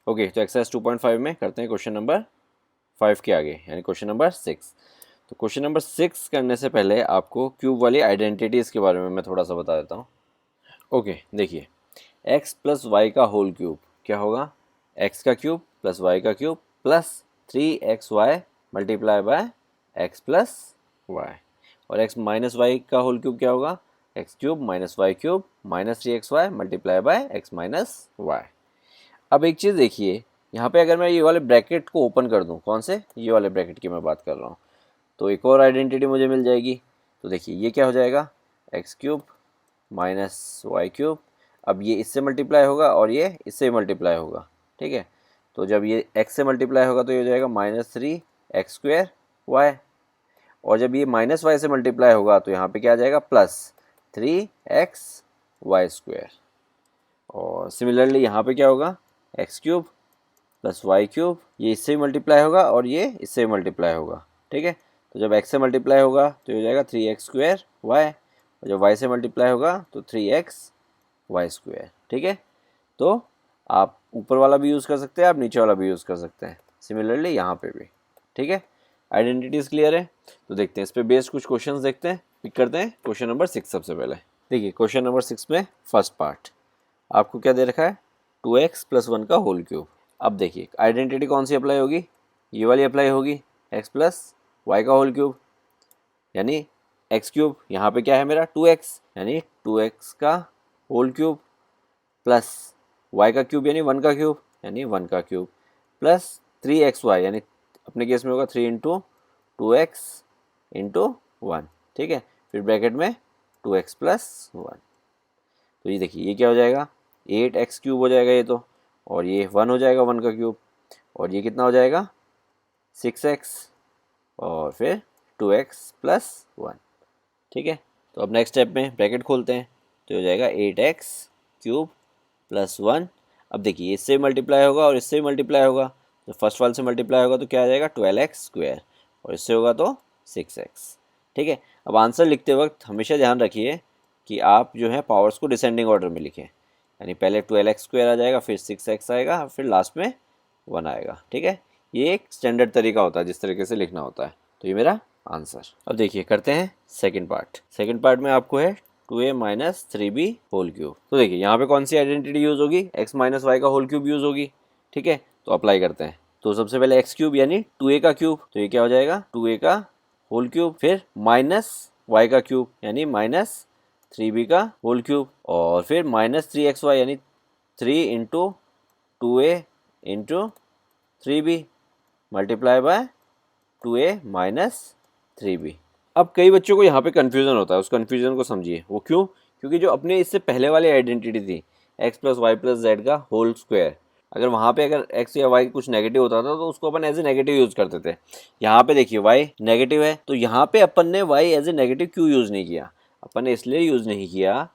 Okay, तो exercise 2.5 में करते हैं क्वेश्चन नंबर 5 के आगे, यानी क्वेश्चन नंबर 6। तो क्वेश्चन नंबर 6 करने से पहले आपको क्यूब वाली आइडेंटिटीज़ के बारे में मैं थोड़ा सा बता देता हूँ। ओके, देखिए, x प्लस वाई का होल क्यूब क्या होगा? x का क्यूब प्लस y का cube plus 3xy multiply by x plus Y. और x माइनस वाई का होल क्यूब क्या होगा? x cube minus Y cube minus 3xy multiply by x minus Y. अब एक चीज़ देखिए, यहाँ पे अगर मैं ये वाले ब्रैकेट को ओपन कर दूँ, कौन से? ये वाले ब्रैकेट की मैं बात कर रहा हूँ, तो एक और आइडेंटिटी मुझे मिल जाएगी। तो देखिए ये क्या हो जाएगा? X cube minus Y cube. अब ये इससे मल्टीप्लाई होगा और ये इससे मल्टीप्लाई होगा, ठीक है। तो जब ये x से मल्टीप्लाई होगा तो ये हो जाएगा -3x² y, और जब ये -y से मल्टीप्लाई होगा तो यहाँ पे क्या आ जाएगा? +3xy²। और सिमिलरली यहाँ पे क्या होगा? X cube plus Y cube, ये इससे भी मल्टीप्लाई होगा और ये इससे भी मल्टीप्लाई होगा, ठीक है। तो जब x से मल्टीप्लाई होगा तो ये हो जाएगा 3x² y, और जब y से मल्टीप्लाई होगा तो 3xy², ठीक है। तो आप ऊपर वाला भी यूज़ कर सकते हैं, आप नीचे वाला भी यूज़ कर सकते हैं, सिमिलरली यहाँ पे भी, ठीक है। आइडेंटिटीज़ क्लियर है? तो देखते हैं इस पर बेस्ड कुछ क्वेश्चन देखते हैं। पिक करते हैं क्वेश्चन नंबर 6 सबसे पहले। देखिए क्वेश्चन नंबर 6 में फर्स्ट पार्ट आपको क्या दे रखा है? 2x प्लस 1 का होल क्यूब। अब देखिए आइडेंटिटी कौन सी अप्लाई होगी? ये वाली अप्लाई होगी, x प्लस वाई का होल क्यूब, यानी एक्स क्यूब, यहाँ पे क्या है मेरा? 2x, यानी 2x का होल क्यूब प्लस y का क्यूब यानी 1 का क्यूब, यानी 1 का क्यूब प्लस 3xy, यानी अपने केस में होगा 3 इंटू 2x इंटू 1, ठीक है। फिर ब्रैकेट में 2x प्लस 1। तो ये देखिए ये क्या हो जाएगा? 8x³ हो जाएगा ये तो, और ये 1 हो जाएगा 1 का क्यूब, और ये कितना हो जाएगा? 6x, और फिर 2x प्लस 1, ठीक है। तो अब नेक्स्ट स्टेप में ब्रैकेट खोलते हैं, तो हो जाएगा 8x³ प्लस 1। अब देखिए इससे मल्टीप्लाई होगा और इससे मल्टीप्लाई होगा, तो फर्स्ट वाले से मल्टीप्लाई होगा तो क्या आ जाएगा? 12x², और इससे होगा तो 6x, ठीक है। अब आंसर लिखते वक्त हमेशा ध्यान रखिए कि आप जो है पावर्स को डिसेंडिंग ऑर्डर में लिखें, यानी पहले 12x² आ जाएगा, फिर 6x आएगा, फिर लास्ट में 1 आएगा, ठीक है। ये एक स्टैंडर्ड तरीका होता है जिस तरीके से लिखना होता है। तो ये मेरा आंसर। अब देखिए करते हैं सेकंड पार्ट। सेकंड पार्ट में आपको है 2a minus 3b whole cube. तो देखिए यहाँ पे कौन सी आइडेंटिटी यूज़ होगी? x माइनस वाई का होल क्यूब यूज़ होगी, ठीक है। तो अप्लाई करते हैं। तो सबसे पहले एक्स क्यूब यानी 2a का क्यूब, तो ये क्या हो जाएगा? 2a का होल क्यूब, फिर माइनस वाई का क्यूब यानी माइनस 3b का होल क्यूब, और फिर माइनस 3xy यानी 3 into 2a into 3b multiply by 2a minus 3b। अब कई बच्चों को यहाँ पे कन्फ्यूज़न होता है, उस कन्फ्यूज़न को समझिए। वो क्यों? क्योंकि जो अपने इससे पहले वाली आइडेंटिटी थी x plus Y plus Z का होल स्क्वायर, अगर वहाँ पे अगर x या y कुछ नेगेटिव होता था तो उसको अपन एज ए नेगेटिव यूज़ करते थे। यहाँ पे देखिए y नेगेटिव है, तो यहाँ पे अपन ने y एज ए नेगेटिव क्यों यूज़ नहीं किया? अपन ने इसलिए यूज़ नहीं किया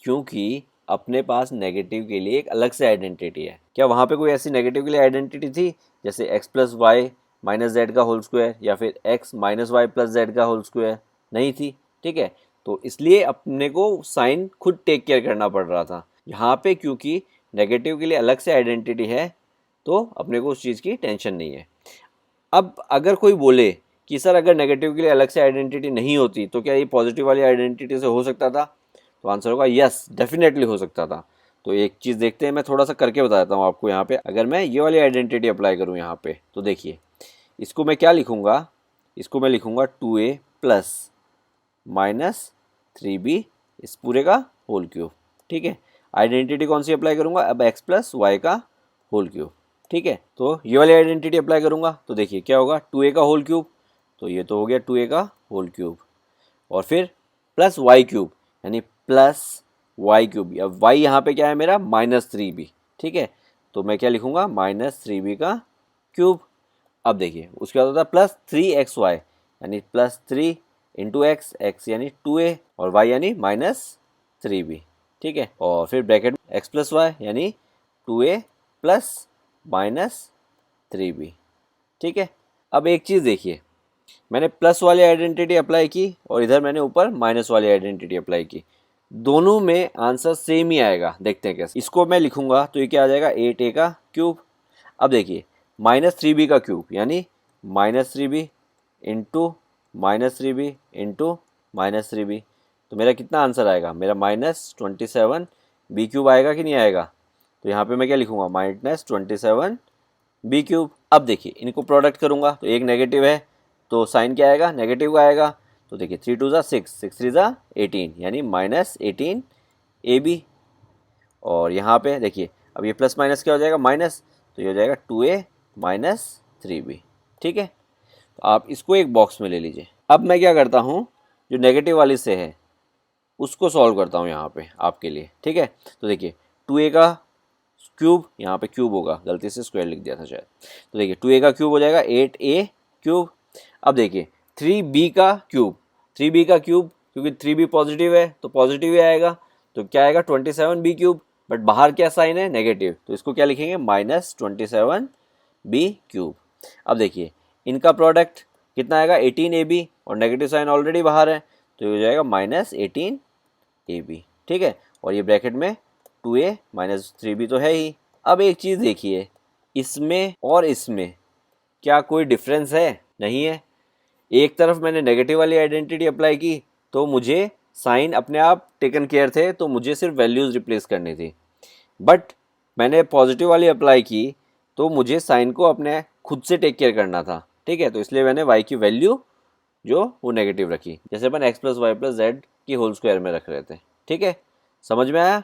क्योंकि अपने पास नेगेटिव के लिए एक अलग से आइडेंटिटी है। क्या वहाँ पे कोई ऐसी नेगेटिव के लिए आइडेंटिटी थी जैसे x plus Y minus Z का होल स्क्वायर, या फिर x minus Y plus Z का होल स्क्वायर? नहीं थी, ठीक है। तो इसलिए अपने को साइन खुद टेक केयर करना पड़ रहा था। यहाँ पे क्योंकि नेगेटिव के लिए अलग से आइडेंटिटी है तो अपने को उस चीज़ की टेंशन नहीं है। अब अगर कोई बोले कि सर अगर नेगेटिव के लिए अलग से आइडेंटिटी नहीं होती तो क्या ये पॉजिटिव वाली आइडेंटिटी से हो सकता था? तो आंसर होगा यस, डेफिनेटली हो सकता था। तो एक चीज़ देखते हैं, मैं थोड़ा सा करके बताता हूँ आपको। यहाँ पे अगर मैं ये वाली आइडेंटिटी अप्लाई करूँ यहाँ पे, तो देखिए इसको मैं क्या लिखूँगा? इसको मैं लिखूँगा 2a प्लस माइनस 3b इस पूरे का होल क्यूब, ठीक है। आइडेंटिटी कौन सी अप्लाई करूँगा? अब x प्लस वाई का होल क्यूब, ठीक है। तो ये वाली आइडेंटिटी अप्लाई करूँगा तो देखिए क्या होगा? 2a का होल क्यूब, तो ये तो हो गया 2a का होल क्यूब, और फिर प्लस वाई क्यूब यानी प्लस वाई क्यूब। अब y यहाँ पे क्या है मेरा? -3b, ठीक है। तो मैं क्या लिखूँगा? -3b का क्यूब। अब देखिए उसके बाद होता है प्लस 3xy यानी प्लस 3 इंटू x यानी 2a, और y यानी -3b, ठीक है। और फिर ब्रैकेट में x प्लस वाई यानी 2a प्लस -3b, ठीक है। अब एक चीज़ देखिए, मैंने प्लस वाली आइडेंटिटी अप्लाई की और इधर मैंने ऊपर माइनस वाली आइडेंटिटी अप्लाई की, दोनों में आंसर सेम ही आएगा। देखते हैं कैसे। इसको मैं लिखूंगा तो ये क्या आ जाएगा? 8a का क्यूब। अब देखिए -3b का क्यूब यानी -3b into -3b into -3b, तो मेरा कितना आंसर आएगा, मेरा -27 b क्यूब आएगा कि नहीं आएगा। तो यहाँ पे मैं क्या लिखूँगा, -27 b क्यूब। अब देखिए इनको प्रोडक्ट करूँगा तो एक नेगेटिव है तो साइन क्या आएगा, नेगेटिव का आएगा। तो देखिए 3 2 ज़ा 6, 6 3 ज़ा 18 यानी -18ab। और यहाँ पे देखिए अब ये प्लस माइनस क्या हो जाएगा, माइनस, तो ये हो जाएगा 2a माइनस 3b। ठीक है, तो आप इसको एक बॉक्स में ले लीजिए। अब मैं क्या करता हूँ, जो नेगेटिव वाली से है उसको सॉल्व करता हूँ यहाँ पे आपके लिए। ठीक है, तो देखिए 2a का क्यूब, यहाँ पे क्यूब होगा, गलती से स्क्वायर लिख दिया था शायद। तो देखिए 2a का क्यूब हो जाएगा 8a क्यूब। अब देखिए 3b का क्यूब, 3b का क्यूब क्योंकि 3b पॉजिटिव है तो पॉजिटिव ही आएगा, तो क्या आएगा 27b क्यूब। बट बाहर क्या साइन है, नेगेटिव, तो इसको क्या लिखेंगे, -27b क्यूब। अब देखिए इनका प्रोडक्ट कितना आएगा, 18ab, और नेगेटिव साइन ऑलरेडी बाहर है तो ये हो जाएगा -18ab। ठीक है, और ये ब्रैकेट में 2a माइनस 3b तो है ही। अब एक चीज़ देखिए, इसमें और इसमें क्या कोई डिफरेंस है, नहीं है। एक तरफ मैंने नेगेटिव वाली आइडेंटिटी अप्लाई की तो मुझे साइन अपने आप टेकन केयर थे, तो मुझे सिर्फ वैल्यूज़ रिप्लेस करनी थी। बट मैंने पॉजिटिव वाली अप्लाई की तो मुझे साइन को अपने खुद से टेक केयर करना था। ठीक है, तो इसलिए मैंने y की वैल्यू जो वो नेगेटिव रखी, जैसे अपन x plus Y plus Z की होल स्क्वायर में रख रहे थे। ठीक है, समझ में आया।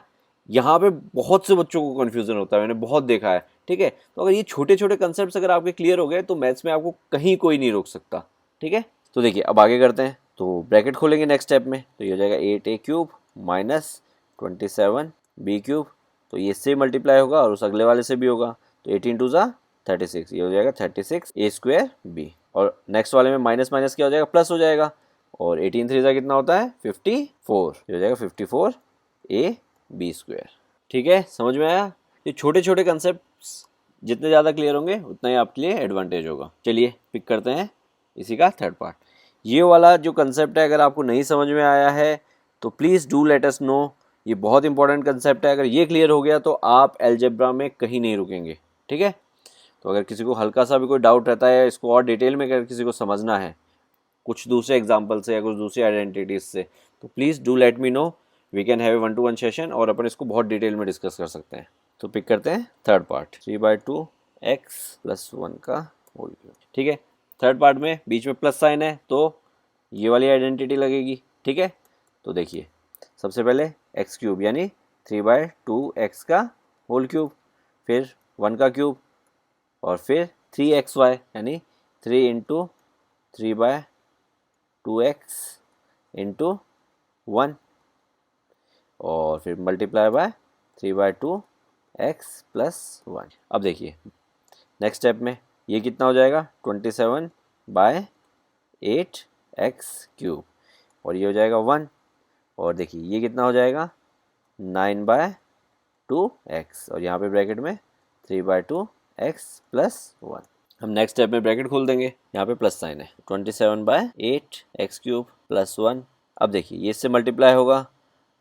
यहाँ पे बहुत से बच्चों को कन्फ्यूज़न होता है, मैंने बहुत देखा है। ठीक है, तो अगर ये छोटे छोटे कंसेप्ट अगर आपके क्लियर हो गए तो मैथ्स में आपको कहीं कोई नहीं रोक सकता। ठीक है, तो देखिए अब आगे करते हैं। तो ब्रैकेट खोलेंगे नेक्स्ट स्टेप में, तो ये हो जाएगा 8a cube minus 27b cube, तो ये इससे मल्टीप्लाई होगा और उस अगले वाले से भी होगा, तो 18 2 ज़ा 36, ये हो जाएगा 36a स्क्वायर b। और नेक्स्ट वाले में माइनस माइनस क्या हो जाएगा, प्लस हो जाएगा, और 18 3 ज़ा कितना होता है 54, ये हो जाएगा 54ab स्क्वायर। ठीक है, समझ में आया। ये छोटे छोटे कंसेप्ट जितने ज़्यादा क्लियर होंगे उतना ही आपके लिए एडवांटेज होगा। चलिए पिक करते हैं इसी का थर्ड पार्ट। ये वाला जो कंसेप्ट है अगर आपको नहीं समझ में आया है तो please do late us no. ये बहुत इंपॉर्टेंट कंसेप्ट है, अगर ये क्लियर हो गया तो आप अलजेब्रा में कहीं नहीं रुकेंगे। ठीक है, तो अगर किसी को हल्का सा भी कोई डाउट रहता है, इसको और डिटेल में अगर किसी को समझना है कुछ दूसरे एग्जाम्पल से या कुछ दूसरी आइडेंटिटीज से, तो please do let me know, we can have a 1-to-1 session और अपन इसको बहुत डिटेल में डिस्कस कर सकते हैं। तो पिक करते हैं थर्ड पार्ट, 3/2x+1 का होल क्यूब। ठीक है, थर्ड पार्ट में बीच में प्लस साइन है तो ये वाली आइडेंटिटी लगेगी। ठीक है, तो देखिए सबसे पहले एक्स क्यूब यानी 3/2x का होल क्यूब, फिर 1 का क्यूब, और फिर 3xy यानी 3 इंटू 3/2x इंटू 1, और फिर मल्टीप्लाई बाय 3/2x+1। अब देखिए नेक्स्ट स्टेप में ये कितना हो जाएगा 27/8x क्यूब, और ये हो जाएगा 1, और देखिए ये कितना हो जाएगा 9/2x, और यहाँ पे ब्रैकेट में 3/2x+1। हम नेक्स्ट स्टेप में ब्रैकेट खोल देंगे, यहाँ पे प्लस साइन है, 27/8x क्यूब प्लस 1। अब देखिए ये इससे मल्टीप्लाई होगा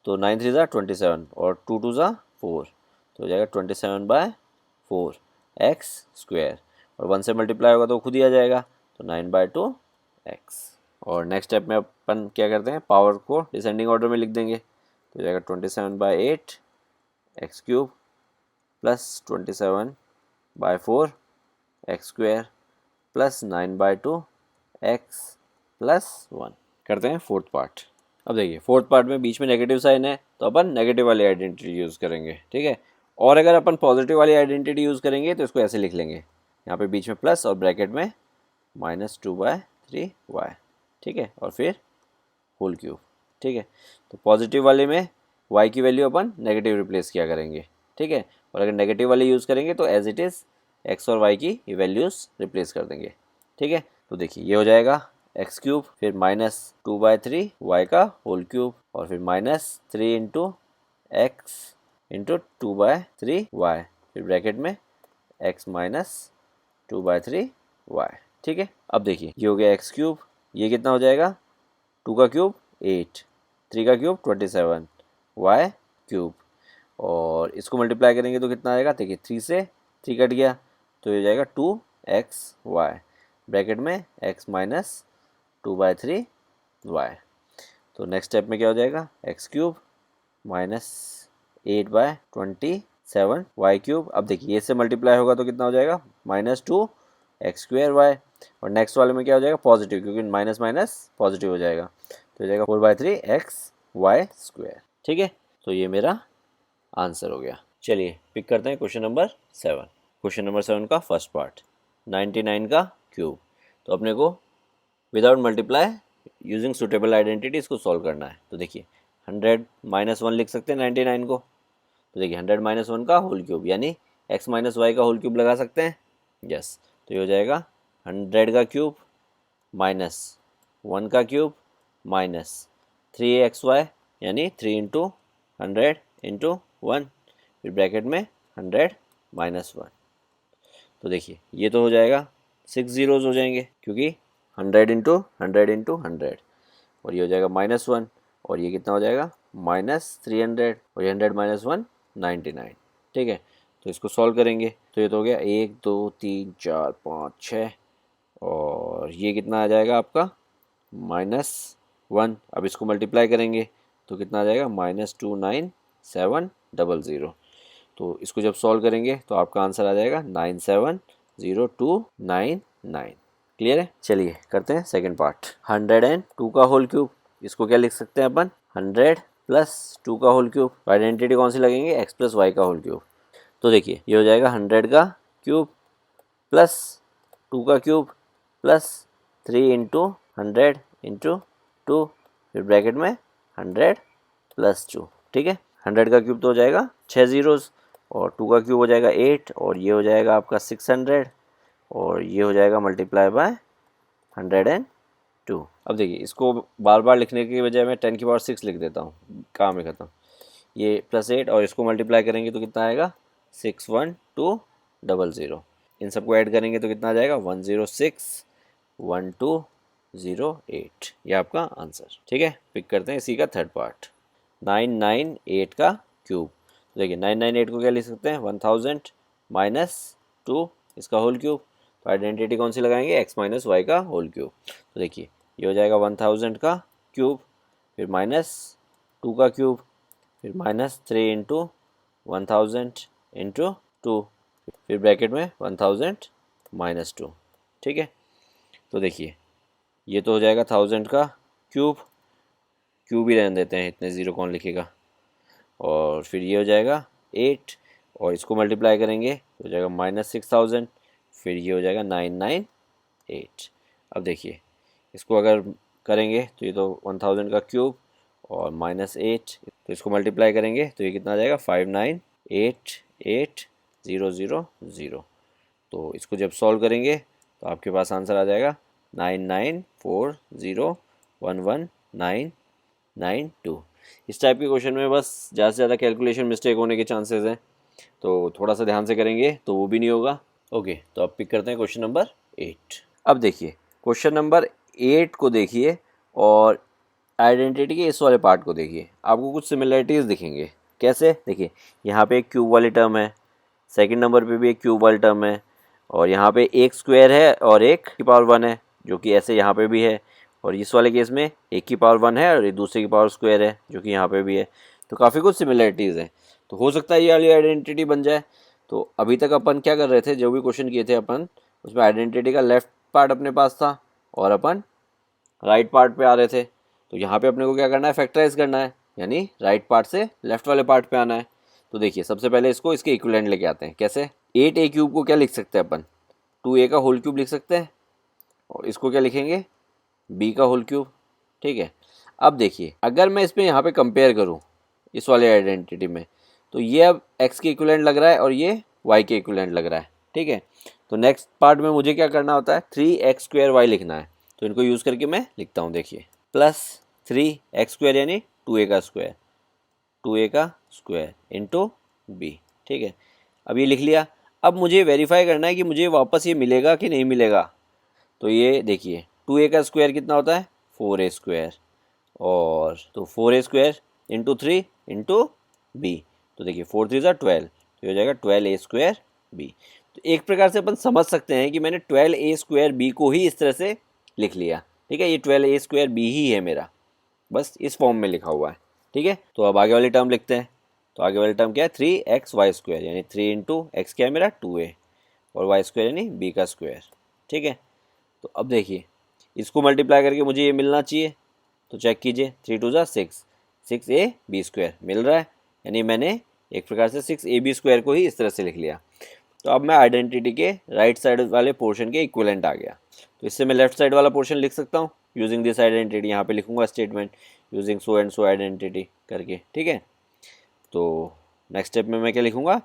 तो 9 3 ज़ा 27 और 2 2 ज़ा 4, तो हो जाएगा 27/4x स्क्वायर, और 1 से मल्टीप्लाई होगा तो खुद ही आ जाएगा, तो 9/2x। और नेक्स्ट स्टेप में अपन क्या करते हैं, पावर को डिसेंडिंग ऑर्डर में लिख देंगे, तो हो जाएगा 27/8x cube plus 27/4x square plus 9/2x+1। करते हैं फोर्थ पार्ट। अब देखिए फोर्थ पार्ट में बीच में नेगेटिव साइन है तो अपन नेगेटिव वाली आइडेंटिटी यूज़ करेंगे। ठीक है, और अगर अपन पॉजिटिव वाली आइडेंटिटी यूज़ करेंगे तो इसको ऐसे लिख लेंगे, यहाँ पे बीच में प्लस और ब्रैकेट में -2/3y। ठीक है, और फिर होल क्यूब। ठीक है, तो पॉजिटिव वाले में y की वैल्यू अपन नेगेटिव रिप्लेस किया करेंगे। ठीक है, और अगर नेगेटिव वाले यूज़ करेंगे तो एज इट इज़ x और y की वैल्यूज़ रिप्लेस कर देंगे। ठीक है, तो देखिए ये हो जाएगा एक्स क्यूब, फिर -2/3 y का होल क्यूब, और फिर -3 इंटू एक्स इंटू 2/3y, फिर ब्रैकेट में x माइनस 2/3y। ठीक है, अब देखिए ये हो गया एक्स क्यूब, ये कितना हो जाएगा 2 का क्यूब 8, 3 का क्यूब 27, y क्यूब, और इसको मल्टीप्लाई करेंगे तो कितना आएगा, देखिए 3 से 3 कट गया तो ये हो जाएगा 2xy, ब्रैकेट में x माइनस 2/3y। तो नेक्स्ट स्टेप में क्या हो जाएगा, x³ माइनस 8/27y³। अब देखिए ये से मल्टीप्लाई होगा तो कितना हो जाएगा, -2x²y। और नेक्स्ट वाले में क्या हो जाएगा, पॉजिटिव, क्योंकि माइनस माइनस पॉजिटिव हो जाएगा, तो हो जाएगा 4/3xy²। ठीक है, तो ये मेरा आंसर हो गया। चलिए पिक करते हैं क्वेश्चन नंबर 7। क्वेश्चन नंबर 7 का फर्स्ट पार्ट, 99 का क्यूब। तो अपने को without multiply using suitable identity इसको सॉल्व करना है। तो देखिए 100 - 1 लिख सकते हैं 99 को। तो देखिए 100 - 1 का होल क्यूब, यानी x माइनस वाई का होल क्यूब लगा सकते हैं। यस, तो ये हो जाएगा 100 का क्यूब माइनस 1 का क्यूब माइनस 3xy, यानी 3 इंटू 100 इंटू 1, फिर ब्रैकेट में 100 - 1। तो देखिए ये तो हो जाएगा 6 ज़ीरोज़ हो जाएंगे, क्योंकि 100 इंटू 100 इंटू 100, और ये हो जाएगा -1, और ये कितना हो जाएगा -300, और ये 100 - 1 99। ठीक है, तो इसको सॉल्व करेंगे तो ये तो हो गया 1 2 3 4 5 6, और ये कितना आ जाएगा आपका -1। अब इसको मल्टीप्लाई करेंगे तो कितना आ जाएगा -29700। तो इसको जब सॉल्व करेंगे तो आपका आंसर आ जाएगा 9700299। क्लियर है। चलिए करते हैं सेकंड पार्ट, 102 का होल क्यूब। इसको क्या लिख सकते हैं अपन, 100 + 2 का होल क्यूब। आइडेंटिटी कौन सी लगेंगे, x + y का होल क्यूब। तो देखिए ये हो जाएगा 100 का क्यूब प्लस 2 का क्यूब प्लस 3 इंटू 100 इंटू 2, फिर ब्रैकेट में 100 + 2। ठीक है, 100 का क्यूब तो हो जाएगा 6 ज़ीरोज़, और 2 का क्यूब हो जाएगा 8, और ये हो जाएगा आपका 600, और ये हो जाएगा मल्टीप्लाई बाय 102। अब देखिए इसको बार बार लिखने की बजाय मैं 10⁶ लिख देता हूँ, काम है ख़त्म। ये +8 और इसको मल्टीप्लाई करेंगे तो कितना आएगा 61200। इन सबको ऐड करेंगे तो कितना आ जाएगा 1061208। ये आपका आंसर। ठीक है, पिक करते हैं इसी का थर्ड पार्ट, 998 का क्यूब। तो देखिए 998 को क्या लिख सकते हैं, 1000 - 2 इसका होल क्यूब। तो आइडेंटिटी कौन सी लगाएंगे, x माइनस वाई का होल क्यूब। तो देखिए ये हो जाएगा 1000 का क्यूब, फिर -2 का क्यूब, फिर -3 इंटू 1000 इंटू 2, फिर ब्रैकेट में 1000 - 2। ठीक है, तो देखिए ये तो हो जाएगा 1000 का क्यूब, क्यूब ही रहने देते हैं, इतने ज़ीरो कौन लिखेगा। और फिर ये हो जाएगा 8, और इसको मल्टीप्लाई करेंगे तो हो जाएगा -6000, फिर ये हो जाएगा 998। अब देखिए इसको अगर करेंगे तो ये तो 1000 का क्यूब और -8, तो इसको मल्टीप्लाई करेंगे तो ये कितना आ जाएगा 5988000। तो इसको जब सॉल्व करेंगे तो आपके पास आंसर आ जाएगा 9940119992। इस टाइप के क्वेश्चन में बस ज़्यादा से ज़्यादा कैलकुलेशन मिस्टेक होने के चांसेस हैं, तो थोड़ा सा ध्यान से करेंगे तो वो भी नहीं होगा। ओके, तो अब पिक करते हैं क्वेश्चन नंबर 8। अब देखिए क्वेश्चन नंबर 8 को देखिए और आइडेंटिटी के इस वाले पार्ट को देखिए, आपको कुछ सिमिलरिटीज़ दिखेंगे। कैसे, देखिए यहाँ पे एक क्यूब वाली टर्म है, सेकंड नंबर पे भी एक क्यूब वाली टर्म है, और यहाँ पे एक स्क्वायर है और 1 की पावर 1 है, जो कि ऐसे यहाँ पे भी है, और इस वाले केस में 1 की पावर 1 है और ये दूसरे की पावर स्क्वायर है, जो कि यहाँ पे भी है। तो काफ़ी कुछ सिमिलरिटीज़ हैं, तो हो सकता है ये वाली आइडेंटिटी बन जाए। तो अभी तक अपन क्या कर रहे थे, जो भी क्वेश्चन किए थे अपन, उसमें आइडेंटिटी का लेफ्ट पार्ट अपने पास था और अपन राइट पार्ट पे आ रहे थे। तो यहाँ पे अपने को क्या करना है, फैक्टराइज करना है, यानी राइट पार्ट से लेफ्ट वाले पार्ट पे आना है। तो देखिए सबसे पहले इसको इसके इक्विवेलेंट लेके आते हैं। कैसे, 8a क्यूब को क्या लिख सकते हैं अपन, 2a का होल क्यूब लिख सकते हैं, और इसको क्या लिखेंगे, b का होल क्यूब। ठीक है, अब देखिए अगर मैं इसमें यहाँ पे कंपेयर करूँ इस वाले आइडेंटिटी में, तो ये अब x के इक्विवेलेंट लग रहा है और ये y के इक्विवेलेंट लग रहा है। ठीक है, तो नेक्स्ट पार्ट में मुझे क्या करना होता है, 3x² लिखना है। तो इनको यूज़ करके मैं लिखता हूँ, देखिए +3x² यानी 2a का स्क्वायर, 2a का स्क्वायर इंटू b। ठीक है, अब ये लिख लिया। अब मुझे वेरीफाई करना है कि मुझे वापस ये मिलेगा कि नहीं मिलेगा। तो ये देखिए 2a का स्क्वायर कितना होता है, 4a², और तो 4a² इंटू 3 इंटू b। तो देखिए 4 3 = 12, तो ये हो जाएगा 12a² b। तो एक प्रकार से अपन समझ सकते हैं कि मैंने 12a² को ही इस तरह से लिख लिया। ठीक है, ये 12a² ही है मेरा, बस इस फॉर्म में लिखा हुआ है। ठीक है, तो अब आगे वाली टर्म लिखते हैं। तो आगे वाली टर्म क्या है, 3xy² यानी 3 इंटू एक्स क्या है मेरा 2a और y² यानी b का स्क्वायर। ठीक है, तो अब देखिए इसको मल्टीप्लाई करके मुझे ये मिलना चाहिए, तो चेक कीजिए 3 2 6, 6ab² मिल रहा है, यानी मैंने एक प्रकार से 6ab² को ही इस तरह से लिख लिया। तो अब मैं आइडेंटिटी के राइट साइड वाले पोर्शन के इक्विवेलेंट आ गया, तो इससे मैं लेफ्ट साइड वाला पोर्शन लिख सकता हूँ यूजिंग दिस आइडेंटिटी। यहाँ पे लिखूंगा statement using so and so identity करके। ठीक है, तो नेक्स्ट स्टेप में मैं क्या लिखूंगा,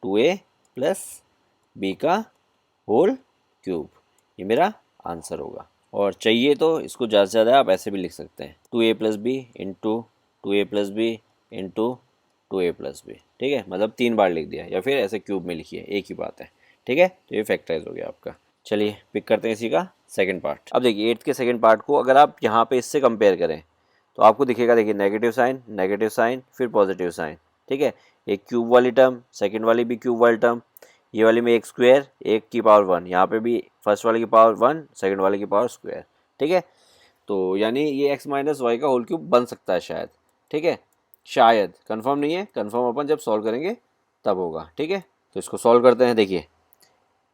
2a प्लस b का होल क्यूब, ये मेरा आंसर होगा। और चाहिए तो इसको ज़्यादा से ज़्यादा आप ऐसे भी लिख सकते हैं, 2a plus B into 2a plus B into 2a plus B. ठीक है, मतलब 3 बार लिख दिया, या फिर ऐसे क्यूब में लिखिए, एक ही बात है। ठीक है, तो ये फैक्टराइज हो गया आपका। चलिए पिक करते हैं इसी का सेकंड पार्ट। अब देखिए 8th के सेकंड पार्ट को अगर आप यहाँ पे इससे कंपेयर करें तो आपको दिखेगा, देखिए नेगेटिव साइन फिर पॉजिटिव साइन। ठीक है, एक क्यूब वाली टर्म, सेकंड वाली भी क्यूब वाली टर्म, ये वाली में एक स्क्वायर, एक की पावर 1, यहाँ पे भी फर्स्ट वाले की पावर 1, सेकंड वाले की पावर स्क्वायर। ठीक है, तो यानी ये x माइनस वाई का होल क्यूब बन सकता है शायद। ठीक है, शायद, कंफर्म नहीं है, कंफर्म अपन जब सॉल्व करेंगे तब होगा। ठीक है, तो इसको सॉल्व करते हैं। देखिए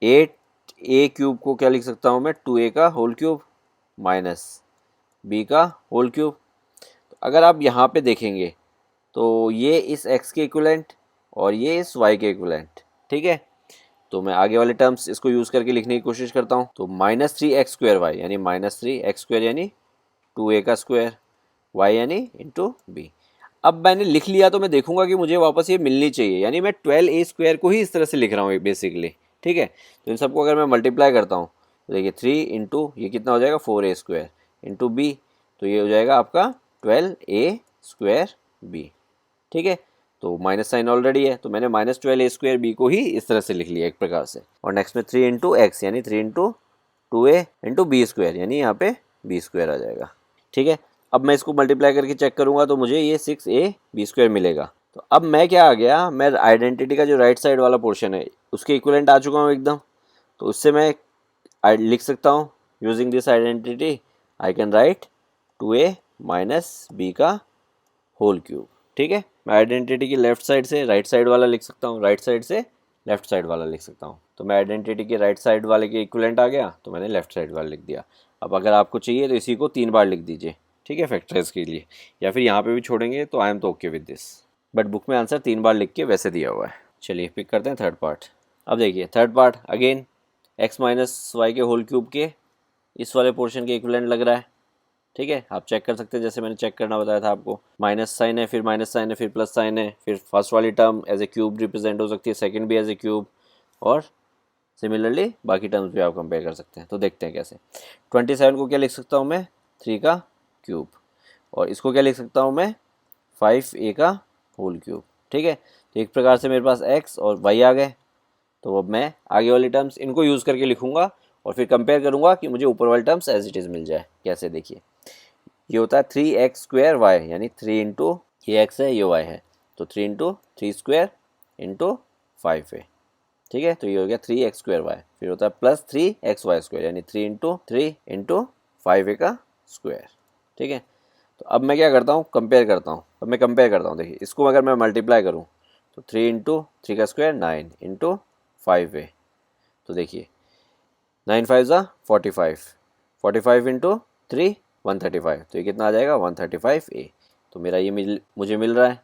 8a³ को क्या लिख सकता हूँ मैं, 2a का होल क्यूब माइनस b का होल क्यूब। तो अगर आप यहाँ पे देखेंगे तो ये इस x के इक्विवेलेंट और ये इस y के इक्विवेलेंट। ठीक है, तो मैं आगे वाले टर्म्स इसको यूज़ करके लिखने की कोशिश करता हूँ। तो -3x² यानी -3x² यानी 2a का स्क्वायर, y यानी इंटू बी। अब मैंने लिख लिया तो मैं देखूंगा कि मुझे वापस ये मिलनी चाहिए, यानी मैं 12a² को ही इस तरह से लिख रहा हूँ बेसिकली। ठीक है, तो इन सबको अगर मैं मल्टीप्लाई करता हूँ तो देखिए 3 इंटू ये कितना हो जाएगा 4a² इंटू बी, तो ये हो जाएगा आपका 12a² b। ठीक है, तो माइनस साइन ऑलरेडी है, तो मैंने -12a² b को ही इस तरह से लिख लिया एक प्रकार से। और नेक्स्ट में 3 इंटू एक्स यानी 3 इंटू 2a इंटू b² यानी यहाँ पे b² आ जाएगा। ठीक है, अब मैं इसको मल्टीप्लाई करके चेक करूंगा तो मुझे ये 6ab² मिलेगा। तो अब मैं क्या आ गया, मैं आइडेंटिटी का जो राइट साइड वाला पोर्शन है उसके इक्विवेलेंट आ चुका हूँ एकदम। तो उससे मैं लिख सकता हूँ using this identity I can write 2a minus B का होल क्यूब। ठीक है, मैं आइडेंटिटी की लेफ्ट साइड से राइट साइड वाला लिख सकता हूँ, राइट साइड से लेफ्ट साइड वाला लिख सकता हूँ। तो मैं आइडेंटिटी के राइट साइड वाले के इक्विवेलेंट आ गया तो मैंने लेफ्ट साइड वाला लिख दिया। अब अगर आपको चाहिए तो इसी को 3 बार लिख दीजिए। ठीक है, फैक्टराइज के लिए, या फिर यहाँ पे भी छोड़ेंगे तो आई एम तो okay with this, but book में आंसर 3 बार लिख के वैसे दिया हुआ है। चलिए पिक करते हैं थर्ड पार्ट। अब देखिए third part again x minus Y के होल क्यूब के इस वाले पोर्शन के इक्विवेलेंट लग रहा है। ठीक है, आप चेक कर सकते हैं, जैसे मैंने चेक करना बताया था आपको, माइनस साइन है, फिर माइनस साइन है, फिर प्लस साइन है, फिर फर्स्ट वाली term as a cube represent हो सकती है, सेकंड भी एज ए क्यूब, और सिमिलरली बाकी टर्म्स भी आप कंपेयर कर सकते हैं। तो देखते हैं कैसे। 27 को क्या लिख सकता हूँ मैं, 3 का क्यूब, और इसको क्या लिख सकता हूँ मैं, 5a का होल क्यूब। ठीक है, तो एक प्रकार से मेरे पास x और y आ गए। तो अब मैं आगे वाली टर्म्स इनको यूज़ करके लिखूंगा और फिर कंपेयर करूंगा कि मुझे ऊपर वाली टर्म्स एज इट इज़ मिल जाए। कैसे, देखिए ये होता है 3x² यानी 3 इंटू ये x है ये y है, तो 3 इंटू 3² इंटू 5a। ठीक है, तो ये हो गया 3x²y, फिर होता है प्लस 3xy² यानी 3 इंटू 3 इंटू 5a का स्क्वायर। ठीक है, तो अब मैं क्या करता हूँ, कंपेयर करता हूँ। अब मैं कंपेयर करता हूँ, देखिए इसको अगर मैं मल्टीप्लाई करूँ तो 3 इंटू 3 का स्क्वायर 9 इंटू 5a, तो देखिए 9 5 ज़ा 45, 45 इंटू 3 135, तो ये कितना आ जाएगा 135a। तो मेरा ये मुझे मिल रहा है।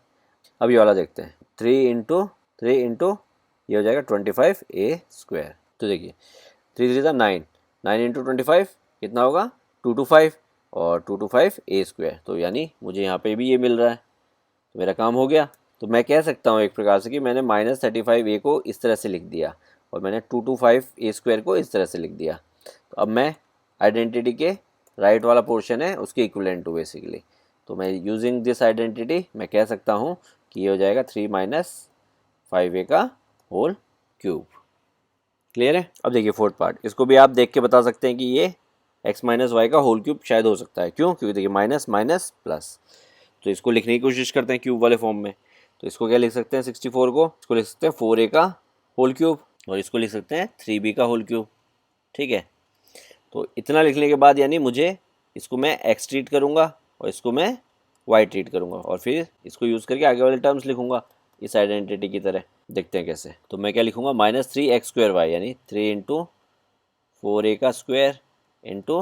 अब ये वाला देखते हैं, 3 इंटू 3 इंटू ये हो जाएगा 25a²। तो देखिए 3 3 ज़ा 9, 9 इंटू 25 कितना होगा 225, और 225a², तो यानी मुझे यहाँ पे भी ये मिल रहा है, तो मेरा काम हो गया। तो मैं कह सकता हूँ एक प्रकार से कि मैंने -35a को इस तरह से लिख दिया और मैंने 225a² को इस तरह से लिख दिया। तो अब मैं आइडेंटिटी के राइट वाला पोर्शन है उसके इक्विवेलेंट टू बेसिकली, तो मैं यूजिंग दिस आइडेंटिटी मैं कह सकता हूँ कि ये हो जाएगा 3 - 5a का होल क्यूब। क्लियर है। अब देखिए फोर्थ पार्ट, इसको भी आप देख के बता सकते हैं कि ये x माइनस वाई का होल क्यूब शायद हो सकता है। क्यों, क्योंकि देखिए माइनस माइनस प्लस, तो इसको लिखने की कोशिश करते हैं क्यूब वाले फॉर्म में। तो इसको क्या लिख सकते हैं 64 को, इसको लिख सकते हैं 4a का होल क्यूब। और इसको लिख सकते हैं 3b का होल क्यूब। ठीक है, तो इतना लिखने के बाद यानी मुझे इसको मैं x ट्रीट करूँगा और इसको मैं y ट्रीट करूँगा और फिर इसको यूज़ करके आगे वाले टर्म्स लिखूँगा इस आइडेंटिटी की तरह। देखते हैं कैसे। तो मैं क्या लिखूँगा, -3x² यानी 3 इंटू 4a का स्क्वायर इंटू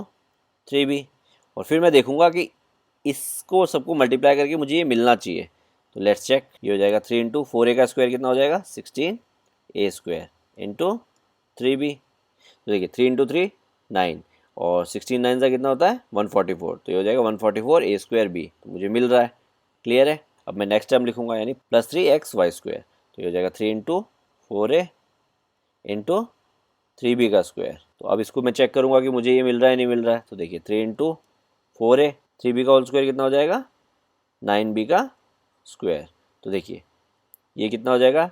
3b। और फिर मैं देखूँगा कि इसको सबको मल्टीप्लाई करके मुझे ये मिलना चाहिए। तो लेट्स चेक, ये हो जाएगा 3 इंटू 4a का स्क्वायर कितना हो जाएगा, 16a² इंटू 3b। तो देखिए 3 इंटू 3 9 और 16 9 का कितना होता है 144। तो ये हो जाएगा 144a²b। तो मुझे मिल रहा है। क्लियर है। अब मैं नेक्स्ट टर्म लिखूंगा यानी +3xy²। तो ये हो जाएगा 3 इंटू 4a इंटू 3b का स्क्वायर। तो अब इसको मैं चेक करूंगा कि मुझे ये मिल रहा है नहीं मिल रहा है। तो देखिए 3 इंटू 4a 3b का होल स्क्वायर कितना हो जाएगा 9b का स्क्वायर। तो देखिए ये कितना हो जाएगा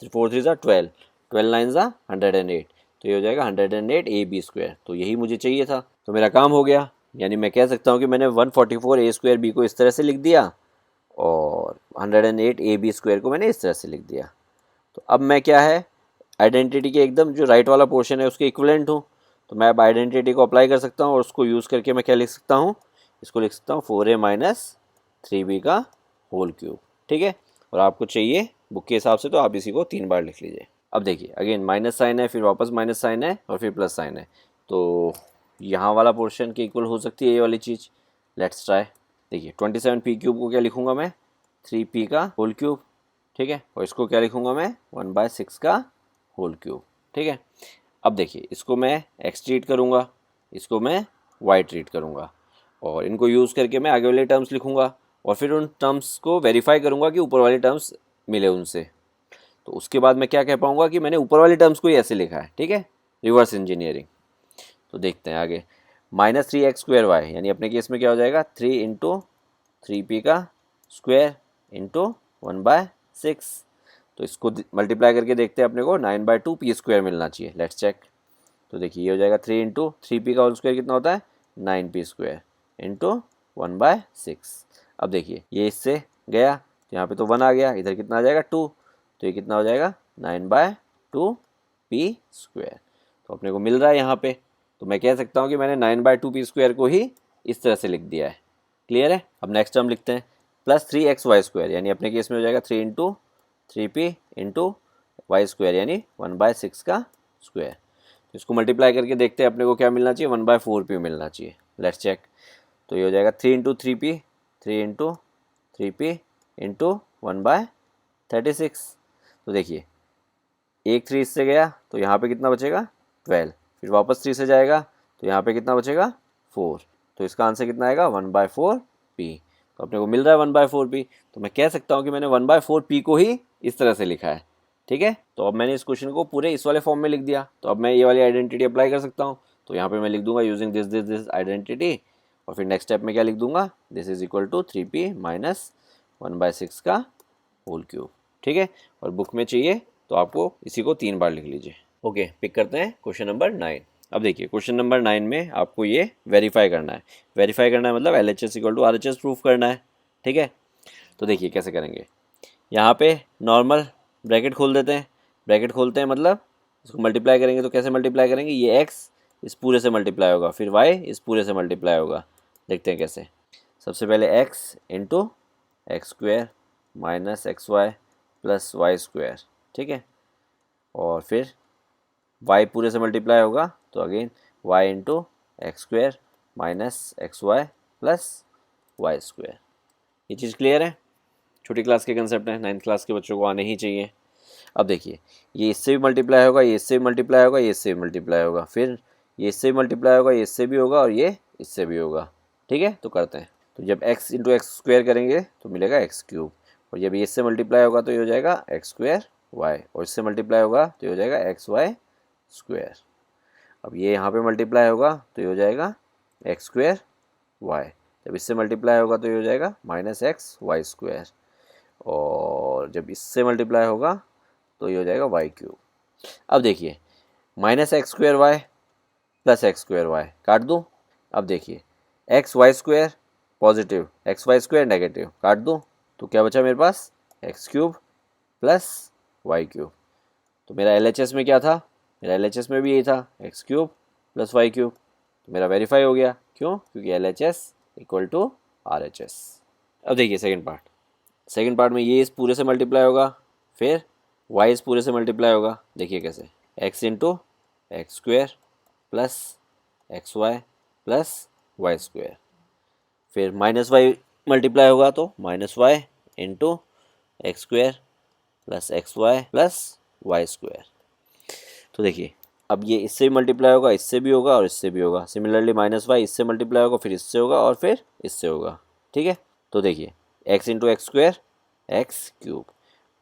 4 3 12 12 9 108। तो ये हो जाएगा 108ab²। तो यही मुझे चाहिए था, तो मेरा काम हो गया। यानी मैं कह सकता हूँ कि मैंने 144a²b को इस तरह से लिख दिया और 108ab² को मैंने इस तरह से लिख दिया। तो अब मैं क्या है, आइडेंटिटी के एकदम जो राइट वाला पोर्शन है उसके इक्विवेलेंट हूँ। तो मैं अब आइडेंटिटी को अप्लाई कर सकता हूँ और उसको यूज़ करके मैं क्या लिख सकता हूँ, इसको लिख सकता हूँ 4a - 3b का होल क्यूब। ठीक है, और आपको चाहिए बुक के हिसाब से तो आप इसी को 3 बार लिख लीजिए। अब देखिए अगेन माइनस साइन है, फिर वापस माइनस साइन है और फिर प्लस साइन है। तो यहाँ वाला पोर्शन के इक्वल हो सकती है ये वाली चीज़। Let's try. देखिए 27p³ को क्या लिखूँगा मैं 3p का होल क्यूब। ठीक है, और इसको क्या लिखूँगा मैं 1/6 का होल क्यूब। ठीक है, अब देखिए इसको मैं x ट्रीट करूँगा, इसको मैं y ट्रीट करूँगा और इनको यूज़ करके मैं आगे वाले टर्म्स लिखूँगा और फिर उन टर्म्स को वेरीफाई करूँगा कि ऊपर वाले टर्म्स मिले उनसे। तो उसके बाद मैं क्या कह पाऊँगा कि मैंने ऊपर वाले टर्म्स को ही ऐसे लिखा है। ठीक है, रिवर्स इंजीनियरिंग। तो देखते हैं आगे। -3x² यानी अपने केस में क्या हो जाएगा 3 इंटू 3p का स्क्वायर इंटू 1/6। तो इसको मल्टीप्लाई करके देखते हैं, अपने को 9/2p² मिलना चाहिए। Let's check. तो देखिए ये हो जाएगा 3 इंटू 3p का होल स्क्वायर कितना होता है 9p² इंटू 1/6। अब देखिए ये इससे गया तो यहाँ पे तो 1 आ गया, इधर कितना आ जाएगा 2। तो ये कितना हो जाएगा 9/2p²। तो अपने को मिल रहा है यहाँ पे। तो मैं कह सकता हूँ कि मैंने 9/2p² को ही इस तरह से लिख दिया है। क्लियर है। अब नेक्स्ट टर्म लिखते हैं +3xy² यानी अपने केस में हो जाएगा 3 इंटू 3p इंटू y² यानी 1/6 का स्क्वायर। तो इसको मल्टीप्लाई करके देखते हैं अपने को क्या मिलना चाहिए 1/4p मिलना चाहिए। Let's check. तो ये हो जाएगा 3 into 3p 3 into 3p into 1/36। तो देखिए एक 3 इससे गया तो यहाँ पे कितना बचेगा 12, फिर वापस 3 से जाएगा तो यहाँ पे कितना बचेगा 4। तो इसका आंसर कितना आएगा 1/4p। तो अपने को मिल रहा है 1/4p। तो मैं कह सकता हूँ कि मैंने 1/4p को ही इस तरह से लिखा है। ठीक है, तो अब मैंने इस क्वेश्चन को पूरे इस वाले फॉर्म में लिख दिया। तो अब मैं ये वाली आइडेंटिटी अप्लाई कर सकता हूँ। तो यहाँ पे मैं लिख दूंगा using this this this identity और फिर नेक्स्ट स्टेप में क्या लिख दूंगा, this is equal to 3p minus 1/6 का होल क्यूब। ठीक है, और बुक में चाहिए तो आपको इसी को 3 बार लिख लीजिए। ओके, पिक करते हैं क्वेश्चन नंबर 9। अब देखिए क्वेश्चन नंबर 9 में आपको ये वेरीफाई करना है। वेरीफाई करना है मतलब LHS equal to RHS proof करना है। ठीक है, तो देखिए कैसे करेंगे। यहाँ पे नॉर्मल ब्रैकेट खोल देते हैं। ब्रैकेट खोलते हैं मतलब इसको मल्टीप्लाई करेंगे। तो कैसे मल्टीप्लाई करेंगे, ये x इस पूरे से मल्टीप्लाई होगा, फिर y इस पूरे से मल्टीप्लाई होगा। देखते हैं कैसे। सबसे पहले x into x² minus XY plus y²। ठीक है, और फिर y पूरे से मल्टीप्लाई होगा तो again y into x² minus XY plus y²। ये चीज़ क्लियर है। छोटी क्लास के कंसेप्ट हैं, 9th क्लास के बच्चों को आने ही चाहिए। अब देखिए ये इससे भी मल्टीप्लाई होगा, ये इससे भी मल्टीप्लाई होगा, ये इससे भी मल्टीप्लाई होगा, फिर ये इससे भी मल्टीप्लाई होगा, ये इससे भी होगा और ये इससे भी होगा। ठीक है, तो करते हैं। तो जब x इंटू x² करेंगे तो मिलेगा x³ और जब ये इससे मल्टीप्लाई होगा तो ये हो जाएगा x² y और इससे मल्टीप्लाई होगा तो ये हो जाएगा XY²। अब ये यहाँ पे मल्टीप्लाई होगा तो ये हो जाएगा x² y। जब इससे मल्टीप्लाई होगा तो ये हो जाएगा -XY² और जब इससे मल्टीप्लाई होगा तो ये हो जाएगा y³। अब देखिए -x² y plus x² y काट दूँ। अब देखिए XY² पॉजिटिव XY² नेगेटिव काट दूँ तो क्या बचा मेरे पास x³ प्लस y³। तो मेरा LHS में क्या था, मेरा LHS में भी यही था x cube plus Y cube, तो मेरा वेरीफाई हो गया। क्यों? क्योंकि LHS इक्वल टू RHS। अब देखिए सेकेंड पार्ट में ये इस पूरे से मल्टीप्लाई होगा, फिर वाई इस पूरे से मल्टीप्लाई होगा। देखिए कैसे, X into X square plus x Y plus Y square, फिर माइनस वाई मल्टीप्लाई होगा तो minus Y into X square plus x Y plus Y square. तो देखिए अब ये इससे भी मल्टीप्लाई होगा, इससे भी होगा और इससे भी होगा। सिमिलरली माइनस वाई इससे मल्टीप्लाई होगा, फिर इससे होगा और फिर इससे होगा। ठीक है, तो देखिए x into X square x cube,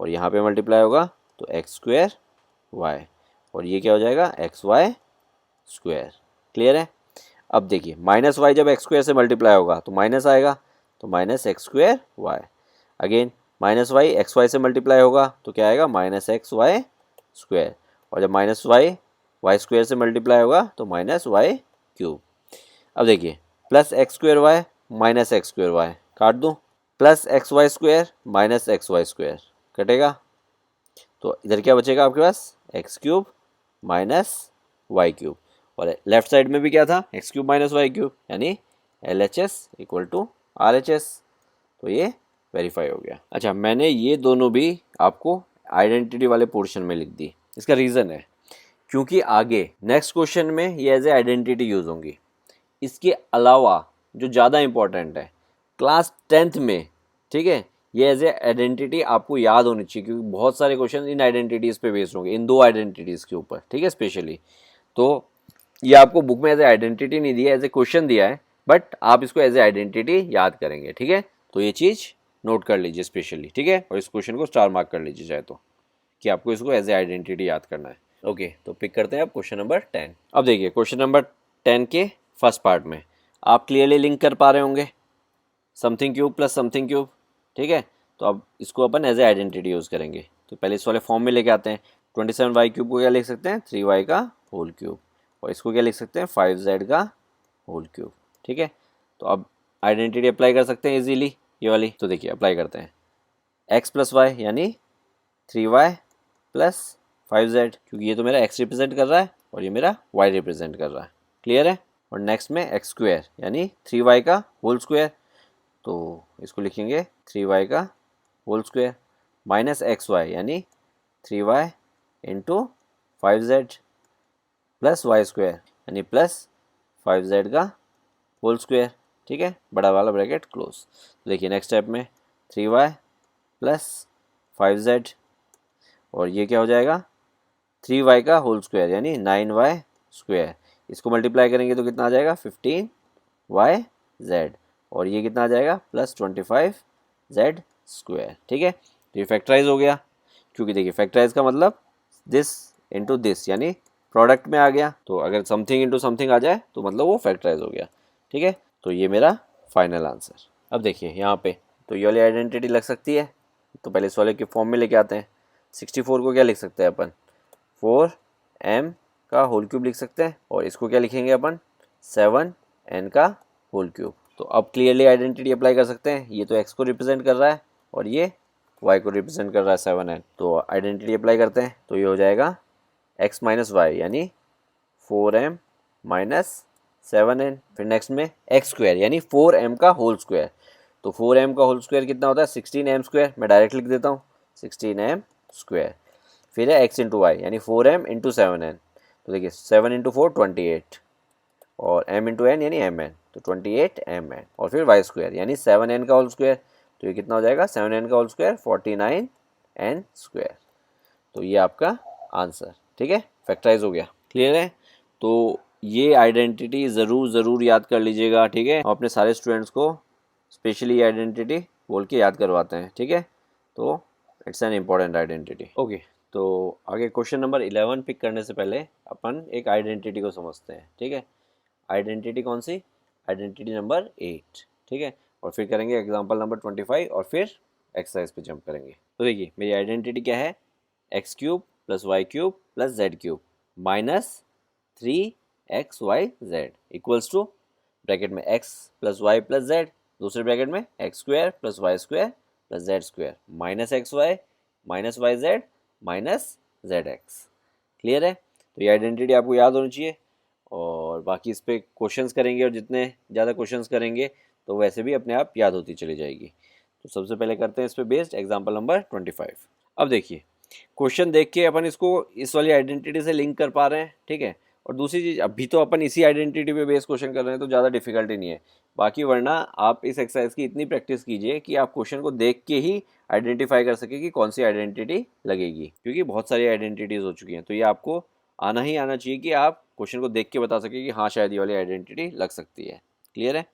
और यहाँ पे मल्टीप्लाई होगा तो एक्स स्क्वेयर वाई, और ये क्या हो जाएगा एक्स वाई स्क्वेयर। क्लियर है? अब देखिए माइनस वाई जब एक्स स्क्वेयर से मल्टीप्लाई होगा तो माइनस आएगा, तो minus x square Y. Again minus Y X Y से मल्टीप्लाई होगा तो क्या आएगा माइनस एक्स वाई स्क्वेयर, और जब माइनस वाई वाई स्क्वेयर से मल्टीप्लाई होगा तो माइनस वाई क्यूब। अब देखिए plus x square y minus x square y काट दूँ, plus x y square minus x y square कटेगा, तो इधर क्या बचेगा आपके पास x cube minus Y cube, और लेफ्ट साइड में भी क्या था x cube minus Y cube, यानी LHS इक्वल टू RHS। तो ये वेरीफाई हो गया। अच्छा, मैंने ये दोनों भी आपको आइडेंटिटी वाले पोर्शन में लिख दी। इसका रीज़न है क्योंकि आगे नेक्स्ट क्वेश्चन में ये एज ए आइडेंटिटी यूज़ होंगी। इसके अलावा जो ज़्यादा इम्पॉर्टेंट है क्लास 10th में, ठीक है, ये एज ए आइडेंटिटी आपको याद होनी चाहिए, क्योंकि बहुत सारे क्वेश्चन इन आइडेंटिटीज़ पे बेस्ड होंगे, इन दो आइडेंटिटीज़ के ऊपर। ठीक है, स्पेशली तो ये आपको बुक में एज ए आइडेंटिटी नहीं दिया, एज ए क्वेश्चन दिया है, बट आप इसको एज ए आइडेंटिटी याद करेंगे। ठीक है, तो ये चीज़ नोट कर लीजिए स्पेशली। ठीक है, और इस क्वेश्चन को स्टार मार्क कर लीजिए चाहे तो, कि आपको इसको एज ए आइडेंटिटी याद करना है। ओके, तो पिक करते हैं आप क्वेश्चन नंबर 10। अब देखिए क्वेश्चन नंबर 10 के फर्स्ट पार्ट में आप क्लियरली लिंक कर पा रहे होंगे something cube plus something cube. ठीक है, तो अब इसको अपन एज ए आइडेंटिटी यूज़ करेंगे। तो पहले इस वाले फॉर्म में लेके आते हैं। 27y क्यूब को क्या लिख सकते हैं 3y का होल क्यूब, और इसको क्या लिख सकते हैं 5z का होल क्यूब। ठीक है, तो अब आइडेंटिटी अप्लाई कर सकते हैं इजीली ये वाली। तो देखिए अप्लाई करते हैं, x प्लस वाई यानी 3y प्लस 5z, क्योंकि ये तो मेरा x रिप्रेजेंट कर रहा है और ये मेरा y रिप्रेजेंट कर रहा है। क्लियर है? और नेक्स्ट में एक्स स्क्वेयर यानी 3y का होल स्क्वेयर, तो इसको लिखेंगे 3y का whole square minus x Y यानी 3y into 5z plus Y square यानी प्लस 5z का होल स्क्वेयर। ठीक है, बड़ा वाला ब्रैकेट क्लोज। तो देखिए नेक्स्ट स्टेप में 3y प्लस 5z, और ये क्या हो जाएगा 3y का होल स्क्वायर यानी 9y स्क्वायर। इसको मल्टीप्लाई करेंगे तो कितना आ जाएगा 15yz, और ये कितना आ जाएगा प्लस 25z स्क्वायर। ठीक है, तो ये फैक्टराइज हो गया, क्योंकि देखिए फैक्टराइज का मतलब दिस इंटू दिस यानी प्रोडक्ट में आ गया, तो अगर समथिंग इंटू समथिंग आ जाए तो मतलब वो फैक्टराइज हो गया। ठीक है, तो ये मेरा फाइनल आंसर। अब देखिए यहाँ पे तो ये वाली आइडेंटिटी लग सकती है, तो पहले इस वाले के फॉर्म में लेके आते हैं। 64 को क्या लिख सकते हैं अपन 4m का होल क्यूब लिख सकते हैं, और इसको क्या लिखेंगे अपन 7n का होल क्यूब। तो अब क्लियरली आइडेंटिटी अप्लाई कर सकते हैं, ये तो x को रिप्रेजेंट कर रहा है और ये y को रिप्रेजेंट कर रहा है 7n। तो आइडेंटिटी अप्लाई करते हैं, तो ये हो जाएगा x माइनस वाई यानी 4m माइनस 7n। फिर नेक्स्ट में एक्स स्क्वायर यानी 4m का होल स्क्वायर, तो 4m का होल स्क्वायर कितना होता है 16m स्क्वायर, मैं डायरेक्ट लिख देता हूँ 16m स्क्वायर। फिर है x इंटू वाई यानी 4m इंटू 7n, तो देखिए 7 इंटू 4 28, और m इंटू n यानी mn, तो 28mn। और फिर y स्क्वायर यानी 7n का होल स्क्वायर, तो ये कितना हो जाएगा 7n का होल स्क्वायर 49n स्क्वायर। तो ये आपका आंसर। ठीक है, फैक्टराइज हो गया। क्लियर है? तो ये आइडेंटिटी ज़रूर याद कर लीजिएगा। ठीक है, हम अपने सारे स्टूडेंट्स को स्पेशली आइडेंटिटी बोल के याद करवाते हैं। ठीक है, तो it's an important identity. Okay, तो आगे क्वेश्चन नंबर 11 पिक करने से पहले अपन एक आइडेंटिटी को समझते हैं। ठीक है, आइडेंटिटी कौन सी? Identity number 8। ठीक है, और फिर करेंगे एग्जाम्पल नंबर 25 और फिर एक्सरसाइज पे जंप करेंगे। तो देखिए मेरी आइडेंटिटी क्या है X cube plus Y cube plus Z cube minus 3xyz equals to bracket में x plus Y plus Z, दूसरे ब्रैकेट में X square plus Y square plus Z square minus x Y minus Y Z minus Z X. Clear है? तो ये identity आपको याद होनी चाहिए, और बाकी इस पर क्वेश्चंस करेंगे, और जितने ज़्यादा क्वेश्चंस करेंगे तो वैसे भी अपने आप याद होती चली जाएगी। तो सबसे पहले करते हैं इस पर बेस्ड एग्जाम्पल नंबर 25। अब देखिए, क्वेश्चन देख के अपन इसको इस वाली आइडेंटिटी से लिंक कर पा रहे हैं, ठीक है। और दूसरी चीज़, अभी तो अपन इसी आइडेंटिटी पे बेस्ड क्वेश्चन कर रहे हैं, तो ज़्यादा डिफिकल्टी नहीं है। बाकी वरना आप इस एक्सरसाइज की इतनी प्रैक्टिस कीजिए कि आप क्वेश्चन को देख के ही आइडेंटिफाई कर सके कि कौन सी आइडेंटिटी लगेगी, क्योंकि बहुत सारी आइडेंटिटीज़ हो चुकी हैं। तो ये आपको आना ही आना चाहिए कि आप क्वेश्चन को देख के बता सके कि हाँ शायद ये वाली आइडेंटिटी लग सकती है। क्लियर है?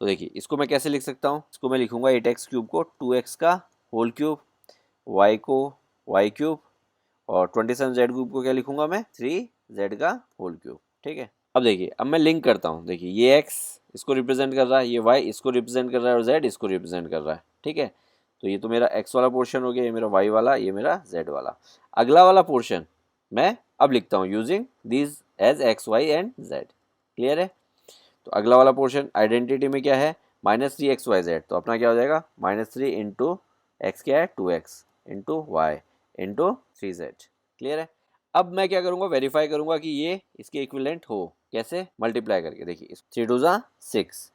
तो देखिए, इसको मैं कैसे लिख सकता हूँ। इसको मैं लिखूंगा 8x क्यूब को 2x का होल क्यूब, y को y क्यूब, और 27z क्यूब को क्या लिखूंगा मैं, 3z का होल क्यूब। ठीक है, अब देखिए, अब मैं लिंक करता हूँ। देखिए, ये x इसको रिप्रेजेंट कर रहा है, ये y इसको रिप्रेजेंट कर रहा है, और z इसको रिप्रेजेंट कर रहा है। ठीक है, तो ये तो मेरा x वाला पोर्शन हो गया, ये मेरा y वाला, ये मेरा z वाला। अगला वाला पोर्शन मैं अब लिखता हूँ using this as x y and z। Clear है? तो अगला वाला पोर्शन आइडेंटिटी में क्या है, -3xyz, तो अपना क्या हो जाएगा, -3 इंटू एक्स क्या है 2x into Y into 3z। Clear है? अब मैं क्या करूँगा, वेरीफाई करूँगा कि ये इसके इक्विवेलेंट हो। कैसे? मल्टीप्लाई करके। देखिए, 3 2 ज़ा 6,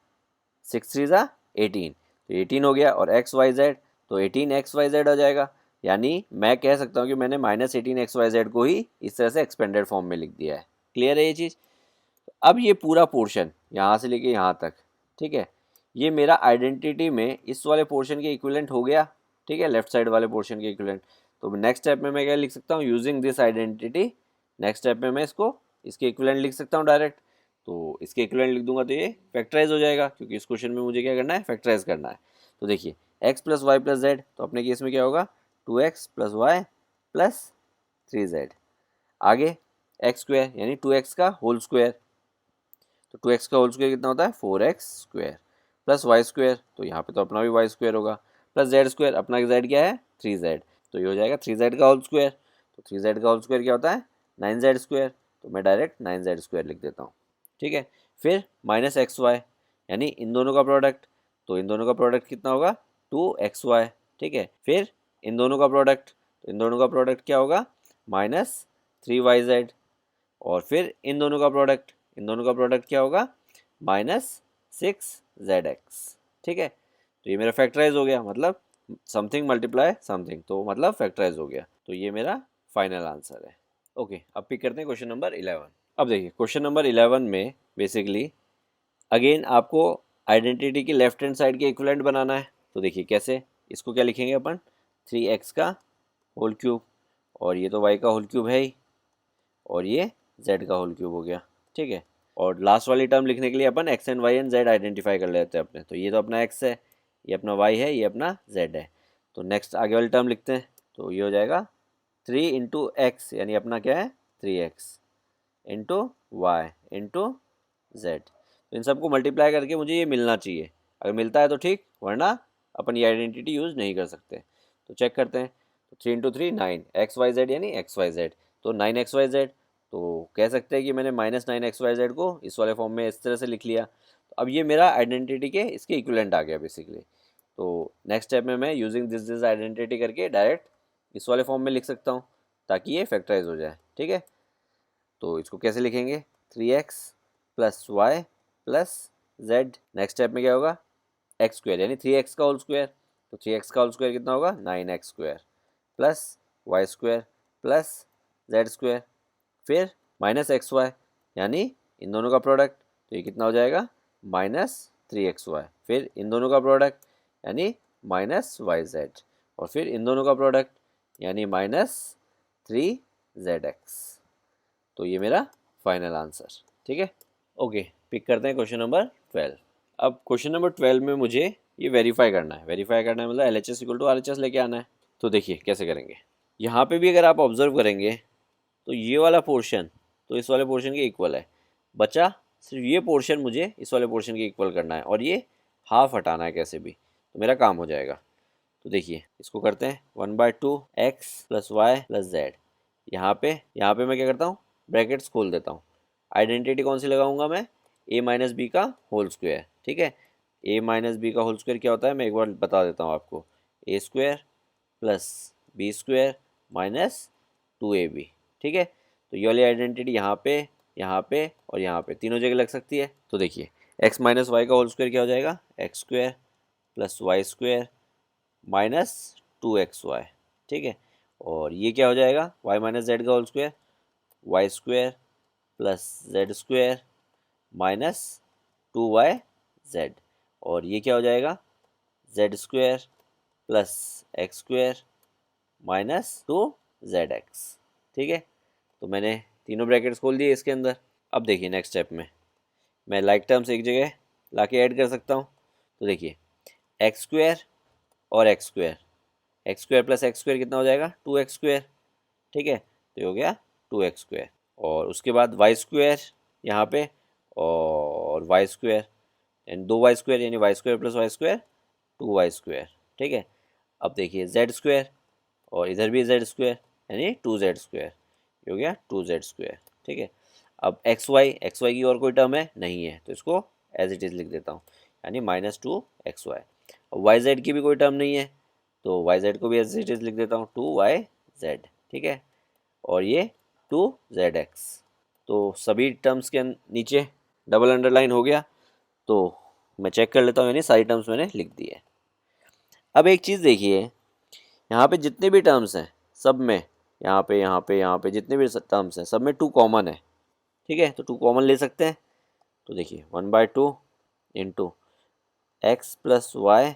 6 3 ज़ा 18, तो 18 हो गया, और XYZ तो 18XYZ आ जाएगा। यानी मैं कह सकता हूँ कि मैंने -18XYZ को ही इस तरह से एक्सपेंडेड फॉर्म में लिख दिया है। क्लियर है ये चीज़? अब ये पूरा पोर्शन यहाँ से लेके यहाँ तक, ठीक है, ये मेरा आइडेंटिटी में इस वाले पोर्शन के इक्विवेलेंट हो गया। ठीक है, लेफ्ट साइड वाले पोर्शन के इक्विवेलेंट। तो नेक्स्ट स्टेप में मैं क्या लिख सकता हूँ, using this identity, next step में मैं इसको इसके इक्विवेलेंट लिख सकता हूँ डायरेक्ट। तो इसके इक्विवेलेंट लिख दूंगा तो ये फैक्टराइज हो जाएगा, क्योंकि इस क्वेश्चन में मुझे क्या करना है, फैक्टराइज करना है। तो देखिए, x plus Y plus Z, तो अपने केस में क्या होगा, 2x plus Y plus 3z। आगे एक्स स्क्वायर यानी 2x का होल स्क्वायर, तो 2x का होल स्क्वायर कितना होता है, 4x square, plus Y square, तो यहाँ पे तो अपना भी वाई स्क्वायर होगा, प्लस जेड स्क्वायर, अपना जेड क्या है 3z, तो ये हो जाएगा 3z का होल स्क्वायर। तो 3z का होल स्क्वायर क्या होता है, 9z स्क्वायर, तो मैं डायरेक्ट 9z स्क्वायर लिख देता हूँ। ठीक है, फिर -xy यानी इन दोनों का प्रोडक्ट, तो इन दोनों का प्रोडक्ट कितना होगा, 2xy। ठीक है, फिर इन दोनों का प्रोडक्ट, तो इन दोनों का प्रोडक्ट क्या होगा, -3yz, और फिर इन दोनों का प्रोडक्ट, इन दोनों का प्रोडक्ट क्या होगा, -6zx। ठीक है, तो ये मेरा फैक्टराइज हो गया, मतलब समथिंग मल्टीप्लाई समथिंग, तो मतलब फैक्टराइज हो गया। तो ये मेरा फाइनल आंसर है। ओके, अब पिक करते हैं क्वेश्चन नंबर 11। अब देखिए, क्वेश्चन नंबर 11 में बेसिकली अगेन आपको आइडेंटिटी की लेफ्ट हैंड साइड के इक्विवेलेंट बनाना है। तो देखिए कैसे, इसको क्या लिखेंगे अपन, 3x का होल क्यूब, और ये तो y का होल क्यूब है ही, और ये z का होल क्यूब हो गया। ठीक है, और लास्ट वाली टर्म लिखने के लिए अपन x and y and z identify कर लेते हैं अपने। तो ये तो अपना x है, ये अपना y है, ये अपना z है। तो नेक्स्ट आगे वाली टर्म लिखते हैं, तो ये हो जाएगा 3 इंटू एक्स, यानी अपना क्या है 3x into Y into Z. तो इन सबको मल्टीप्लाई करके मुझे ये मिलना चाहिए, अगर मिलता है तो ठीक, वरना अपन ये आइडेंटिटी यूज़ नहीं कर सकते। तो चेक करते हैं, तो 3 इंटू 3 9, XYZ यानी XYZ, तो 9XYZ, तो कह सकते हैं कि मैंने -9XYZ को इस वाले फॉर्म में इस तरह से लिख लिया। तो अब ये मेरा आइडेंटिटी के इसके इक्विवेलेंट आ गया बेसिकली। तो नेक्स्ट स्टेप में मैं यूजिंग दिस दिस आइडेंटिटी करके डायरेक्ट इस वाले फॉर्म में लिख सकता हूँ, ताकि ये फैक्टराइज हो जाए। ठीक है, तो इसको कैसे लिखेंगे, 3x plus Y plus Z. Next step में क्या होगा, एक्स स्क्वायर यानी 3x का होल स्क्वायर, तो 3x का होल स्क्वायर कितना होगा, 9x square plus Y square plus Z square, फिर -xy यानी इन दोनों का प्रोडक्ट, तो ये कितना हो जाएगा, -3xy, फिर इन दोनों का प्रोडक्ट यानी -yz, और फिर इन दोनों का प्रोडक्ट यानी -3zx। तो ये मेरा फाइनल आंसर। ठीक है, ओके, पिक करते हैं क्वेश्चन नंबर 12। अब क्वेश्चन नंबर 12 में मुझे ये वेरीफाई करना है, वेरीफाई करना है मतलब LHS इक्वल टू RHS लेके आना है। तो देखिए कैसे करेंगे, यहाँ पे भी अगर आप ऑब्जर्व करेंगे तो ये वाला पोर्शन तो इस वाले पोर्शन के इक्वल है, बचा सिर्फ ये पोर्शन मुझे इस वाले पोर्शन के इक्वल करना है, और ये हाफ हटाना है कैसे भी, तो मेरा काम हो जाएगा। तो देखिए इसको करते हैं 1/2 x plus Y plus Z. यहाँ पे मैं क्या करता हूँ, ब्रैकेट्स खोल देता हूँ। आइडेंटिटी कौन सी लगाऊंगा मैं, a माइनस बी का होल स्क्वायर। ठीक है, a माइनस बी का होल स्क्वायर क्या होता है, मैं एक बार बता देता हूँ आपको, a square plus B square minus 2ab। ठीक है, तो ये वाली आइडेंटिटी यहाँ पे, यहाँ पे और यहाँ पे तीनों जगह लग सकती है। तो देखिए x माइनस वाई का होल स्क्वायर क्या हो जाएगा, X square plus Y square minus 2xy। ठीक है, और ये क्या हो जाएगा, y माइनस जेड का whole square, Y square plus Z square minus 2yz। और ये क्या हो जाएगा, Z square plus X square minus 2zx। ठीक है, तो मैंने तीनों ब्रैकेट्स खोल दिए इसके अंदर। अब देखिए नेक्स्ट स्टेप में मैं लाइक टर्म्स एक जगह ला के ऐड कर सकता हूँ। तो देखिए एक्स स्क्वायर और x square plus X square कितना हो जाएगा, 2x स्क्वायर। ठीक है, तो ये हो गया 2x स्क्वायर। और उसके बाद वाई स्क्वायर यहाँ पे और वाई स्क्वायर यानी 2y स्क्वायर यानी Y square plus Y square 2y square. ठीक है, अब देखिए जेड स्क्वायर और इधर भी जेड स्क्वायर यानी 2z स्क्वायर, ये हो गया 2z स्क्वायर। ठीक है, अब एक्स वाई की और कोई टर्म है नहीं है, तो इसको एज इट इज़ लिख देता हूँ यानी -2xy। अब वाई जेड की भी कोई टर्म नहीं है, तो वाई जेड को भी एज इट इज़ लिख देता हूँ 2yz। ठीक है, और ये 2zx। तो सभी टर्म्स के नीचे डबल अंडरलाइन हो गया। तो मैं चेक कर लेता हूँ, यानी सारी टर्म्स मैंने लिख दी है। अब एक चीज़ देखिए, यहाँ पे जितने भी टर्म्स हैं सब में, यहाँ पे जितने भी टर्म्स हैं सब में 2 कॉमन है। ठीक है, तो 2 कॉमन ले सकते हैं। तो देखिए 1/2 into X plus Y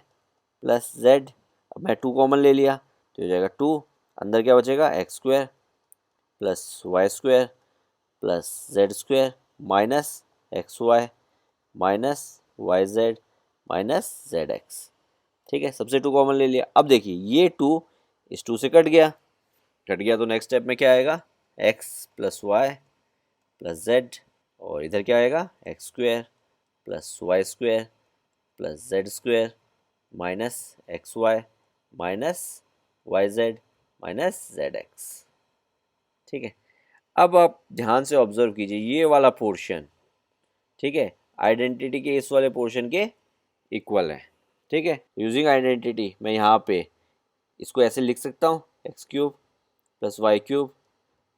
plus Z. अब मैं 2 कॉमन ले लिया तो हो जाएगा 2, अंदर क्या बचेगा, X square plus Y square plus Z square minus x Y minus Y Z minus Z X. ठीक है, सबसे 2 कॉमन ले लिया। अब देखिए ये 2 इस 2 से कट गया तो नेक्स्ट स्टेप में क्या आएगा, X plus Y plus Z, और इधर क्या आएगा, X square plus Y square plus Z square minus x Y minus Y Z minus Z X. ठीक है, अब आप ध्यान से ऑब्जर्व कीजिए ये वाला पोर्शन, ठीक है, आइडेंटिटी के इस वाले पोर्शन के इक्वल है। ठीक है, यूजिंग आइडेंटिटी मैं यहाँ पे इसको ऐसे लिख सकता हूँ, X cube plus Y cube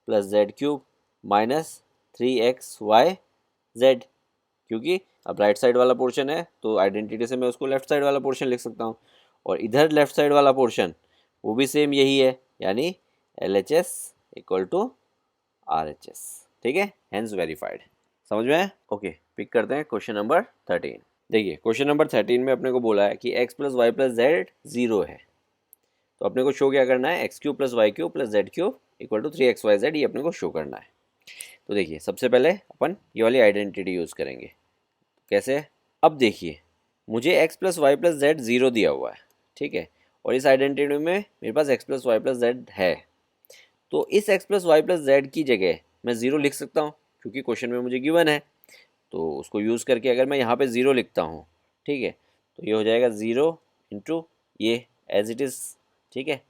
plus Z cube minus 3xyz। क्योंकि अब राइट साइड वाला पोर्शन है तो आइडेंटिटी से मैं उसको लेफ्ट साइड वाला पोर्शन लिख सकता हूँ, और इधर लेफ्ट साइड वाला पोर्शन वो भी सेम यही है, यानी LHS इक्वल टू RHS। ठीक है, हेंस वेरीफाइड। समझ में आया? ओके, पिक करते हैं क्वेश्चन नंबर 13। देखिए क्वेश्चन नंबर 13 में अपने को बोला है कि x plus Y plus Z 0 है, तो अपने को शो क्या करना है, X cube plus Y cube plus Z cube equal to 3xyz, ये अपने को शो करना है। तो देखिए सबसे पहले अपन ये वाली आइडेंटिटी यूज़ करेंगे। कैसे, अब देखिए मुझे x plus Y plus Z 0 दिया हुआ है। ठीक है, और इस आइडेंटिटी में मेरे पास x plus Y plus Z है, तो इस x plus Y plus Z की जगह मैं 0 लिख सकता हूँ क्योंकि क्वेश्चन में मुझे गिवन है। तो उसको यूज़ करके अगर मैं यहाँ पे 0 लिखता हूँ, ठीक है, तो ये हो जाएगा 0 इंटू ये एज इट इज़। ठीक है,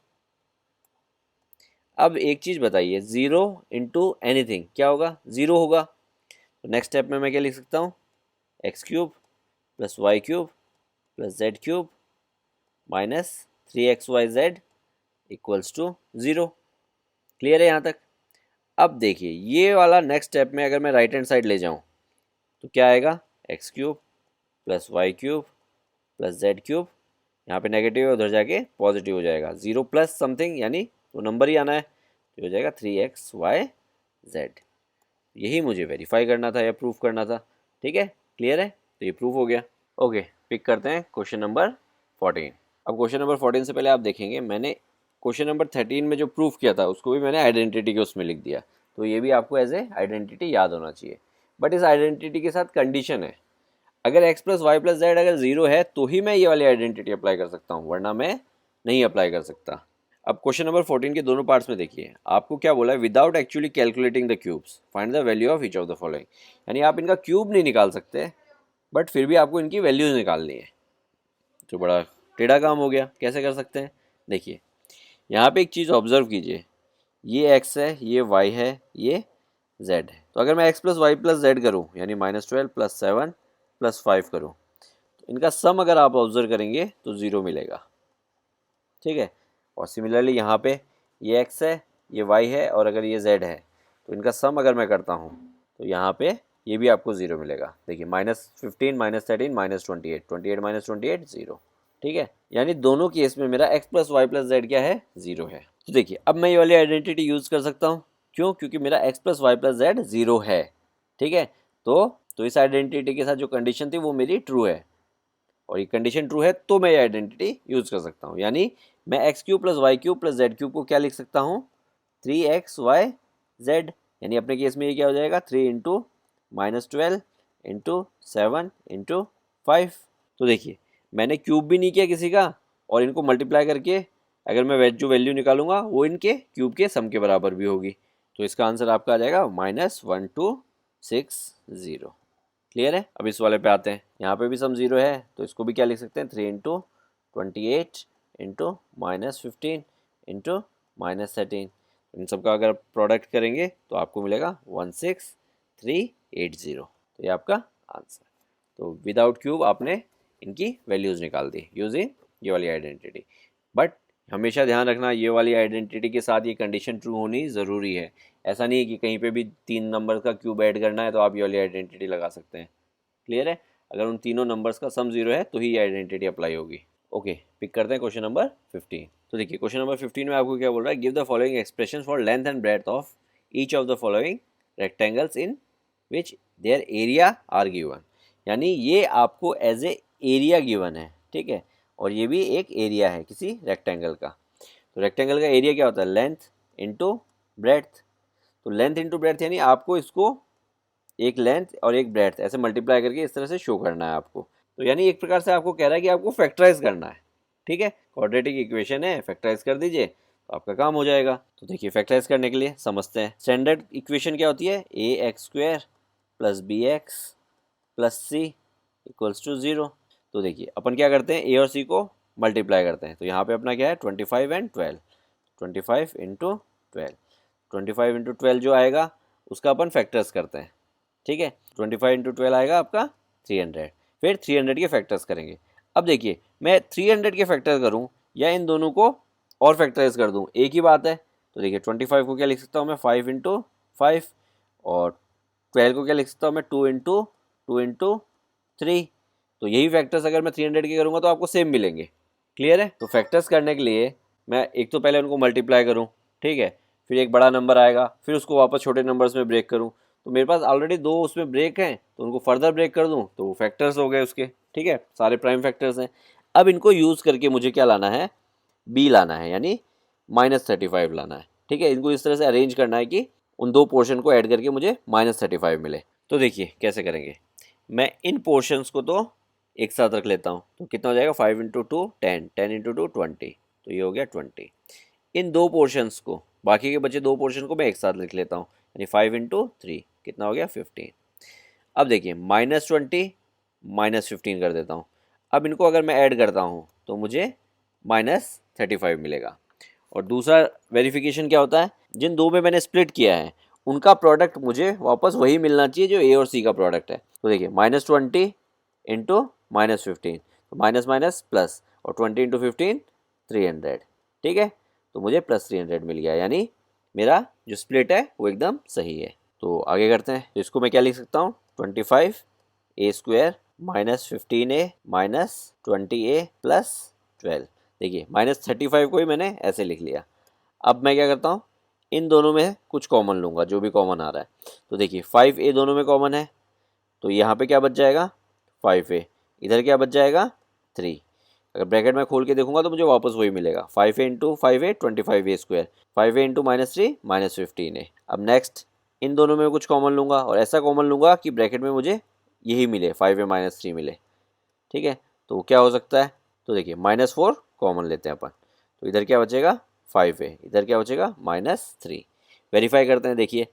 अब एक चीज़ बताइए, 0 इंटू एनीथिंग क्या होगा, 0 होगा। तो नेक्स्ट स्टेप में मैं क्या लिख सकता हूँ, X cube plus Y cube plus Z cube minus 3xyz equals to 0। Clear है यहाँ तक? अब देखिए ये वाला नेक्स्ट स्टेप में अगर मैं राइट हैंड साइड ले जाऊँ तो क्या आएगा, X cube plus Y cube plus Z cube, यहाँ पे नेगेटिव है उधर जाके पॉजिटिव हो जाएगा, 0 प्लस समथिंग यानी तो नंबर ही आना है, तो हो जाएगा 3xyz। यही मुझे वेरीफाई करना था या प्रूफ करना था। ठीक है, क्लियर है, तो ये प्रूफ हो गया। ओके, पिक करते हैं क्वेश्चन नंबर 14। अब क्वेश्चन नंबर 14 से पहले आप देखेंगे मैंने क्वेश्चन नंबर 13 में जो प्रूफ किया था उसको भी मैंने आइडेंटिटी के उसमें लिख दिया, तो ये भी आपको एज ए आइडेंटिटी याद होना चाहिए। बट इस आइडेंटिटी के साथ कंडीशन है, अगर x plus Y plus Z अगर 0 है तो ही मैं ये वाली आइडेंटिटी अप्लाई कर सकता हूँ, वरना मैं नहीं अप्लाई कर सकता। अब क्वेश्चन नंबर 14 के दोनों पार्ट्स में देखिए, आपको क्या बोला है, without actually calculating the cubes find the value of each of the following. यानी आप इनका क्यूब नहीं निकाल सकते बट फिर भी आपको इनकी वैल्यूज निकालनी है, जो बड़ा टेढ़ा काम हो गया। कैसे कर सकते हैं, देखिए यहाँ पे एक चीज़ ऑब्जर्व कीजिए, ये x है, ये y है, ये z है। तो अगर मैं x plus Y plus Z करूँ यानी -12 प्लस 7 प्लस 5 करूँ, तो इनका सम अगर आप ऑब्जर्व करेंगे तो 0 मिलेगा। ठीक है, और सिमिलरली यहाँ पे ये x है, ये y है और अगर ये z है, तो इनका सम अगर मैं करता हूँ तो यहाँ पे ये भी आपको 0 मिलेगा। देखिए -15 -13 -28, 28 -28 0, ठीक है। यानी दोनों केस में मेरा x + y + z क्या है, 0 है। तो देखिए अब मैं ये वाली आइडेंटिटी यूज़ कर सकता हूँ, क्यों? क्योंकि मेरा x + y + z 0 है, ठीक है। तो इस आइडेंटिटी के साथ जो कंडीशन थी वो मेरी ट्रू है, और ये कंडीशन ट्रू है तो मैं ये आइडेंटिटी यूज़ कर सकता हूँ। यानी मैं x³ + y³ + z³ को क्या लिख सकता हूँ, 3xyz। यानी अपने केस में ये क्या हो जाएगा, 3 × -12 × 7 × 5। तो देखिए मैंने क्यूब भी नहीं किया किसी का, और इनको मल्टीप्लाई करके अगर मैं जो वैल्यू निकालूंगा वो इनके क्यूब के सम के बराबर भी होगी। तो इसका आंसर आपका आ जाएगा -1260। क्लियर है? अब इस वाले पे आते हैं। यहाँ पे भी सम 0 है तो इसको भी क्या लिख सकते हैं, 3 × 28 × -15 × -13। इन सब का अगर प्रोडक्ट करेंगे तो आपको मिलेगा 16380। तो ये आपका आंसर। तो विदाउट क्यूब आपने इनकी वैल्यूज़ निकाल दी यूजिंग ये वाली आइडेंटिटी। बट हमेशा ध्यान रखना ये वाली आइडेंटिटी के साथ ये कंडीशन ट्रू होनी ज़रूरी है। ऐसा नहीं है कि कहीं पे भी 3 नंबर का क्यूब ऐड करना है तो आप ये वाली आइडेंटिटी लगा सकते हैं। क्लियर है? अगर उन तीनों नंबर्स का सम 0 है तो ही ये आइडेंटिटी अप्लाई होगी। ओके, पिक करते हैं क्वेश्चन नंबर 15। तो देखिए क्वेश्चन नंबर 15 में आपको क्या बोल रहा है, give the following expression for length and breadth of each of the following rectangles in which their area are given. यानी ये आपको एज ए एरिया गिवन है, ठीक है, और ये भी एक एरिया है किसी रेक्टेंगल का। तो रेक्टेंगल का एरिया क्या होता है, लेंथ इंटू ब्रेड्थ। तो लेंथ इंटू ब्रेड्थ यानी आपको इसको एक लेंथ और एक ब्रेड्थ ऐसे मल्टीप्लाई करके इस तरह से शो करना है आपको। तो यानी एक प्रकार से आपको कह रहा है कि आपको फैक्टराइज करना है, ठीक है। क्वाड्रेटिक इक्वेशन है, फैक्टराइज कर दीजिए तो आपका काम हो जाएगा। तो देखिए फैक्टराइज करने के लिए समझते हैं। स्टैंडर्ड इक्वेशन क्या होती है, ax² + bx + c = 0। तो देखिए अपन क्या करते हैं, a और c को मल्टीप्लाई करते हैं। तो यहाँ पे अपना क्या है, 25 और 12, 25 × 12, 25 × 12 जो आएगा उसका अपन फैक्टर्स करते हैं, ठीक है। 25 × 12 आएगा आपका 300, फिर 300 के फैक्टर्स करेंगे। अब देखिए मैं 300 के फैक्टर करूं या इन दोनों को और फैक्टराइज कर दूं, एक ही बात है। तो देखिए 25 को क्या लिख सकता हूं मैं, 5 × 5, और 12 को क्या लिख सकता हूं मैं, 2 × 2 × 3। तो यही फैक्टर्स अगर मैं 300 के करूँगा तो आपको सेम मिलेंगे। क्लियर है? तो फैक्टर्स करने के लिए मैं एक तो पहले उनको मल्टीप्लाई करूँ, ठीक है, फिर एक बड़ा नंबर आएगा, फिर उसको वापस छोटे नंबर्स में ब्रेक करूँ। तो मेरे पास ऑलरेडी 2 उसमें ब्रेक हैं तो उनको फर्दर ब्रेक कर दूँ तो वो फैक्टर्स हो गए उसके, ठीक है, सारे प्राइम फैक्टर्स हैं। अब इनको यूज़ करके मुझे क्या लाना है, b लाना है, यानी -35 लाना है, ठीक है। इनको इस तरह से अरेंज करना है कि उन 2 पोर्शन को ऐड करके मुझे -35 मिले। तो देखिए कैसे करेंगे, मैं इन पोर्शंस को तो एक साथ रख लेता हूँ। तो कितना हो जाएगा, 5 × 2 10, 10 × 2 20, तो ये हो गया 20। इन 2 पोर्शंस को, बाकी के बचे 2 पोर्शन को मैं एक साथ लिख लेता हूँ, यानी 5 × 3 कितना हो गया, 15। अब देखिए -20 -15 कर देता हूँ। अब इनको अगर मैं ऐड करता हूँ तो मुझे -35 मिलेगा। और दूसरा वेरिफिकेशन क्या होता है, जिन 2 में मैंने स्प्लिट किया है उनका प्रोडक्ट मुझे वापस वही मिलना चाहिए जो a और c का प्रोडक्ट है। तो देखिए -20 × -15, तो माइनस माइनस प्लस, और 20 × 15 300, ठीक है। तो मुझे +300 मिल गया, यानी मेरा जो स्प्लिट है वो एकदम सही है। तो आगे करते हैं। तो इसको मैं क्या लिख सकता हूँ, 25a² -15a -20a + 12। देखिए -35 को ही मैंने ऐसे लिख लिया। अब मैं क्या करता हूँ, इन दोनों में कुछ कॉमन लूँगा, जो भी कॉमन आ रहा है। तो देखिए 5a दोनों में कॉमन है, तो यहाँ पे क्या बच जाएगा, 5a, इधर क्या बच जाएगा, 3। अगर ब्रैकेट में खोल के देखूंगा तो मुझे वापस वही मिलेगा, 5a × 5a 25a², 5a × -3 -15a। अब नेक्स्ट इन दोनों में कुछ कॉमन लूँगा, और ऐसा कॉमन लूँगा कि ब्रैकेट में मुझे यही मिले, 5a -3 मिले, ठीक है। तो क्या हो सकता है, तो देखिए -4 कॉमन लेते हैं अपन, तो इधर क्या बचेगा, 5a, इधर क्या बचेगा, -3। वेरीफाई करते हैं। देखिए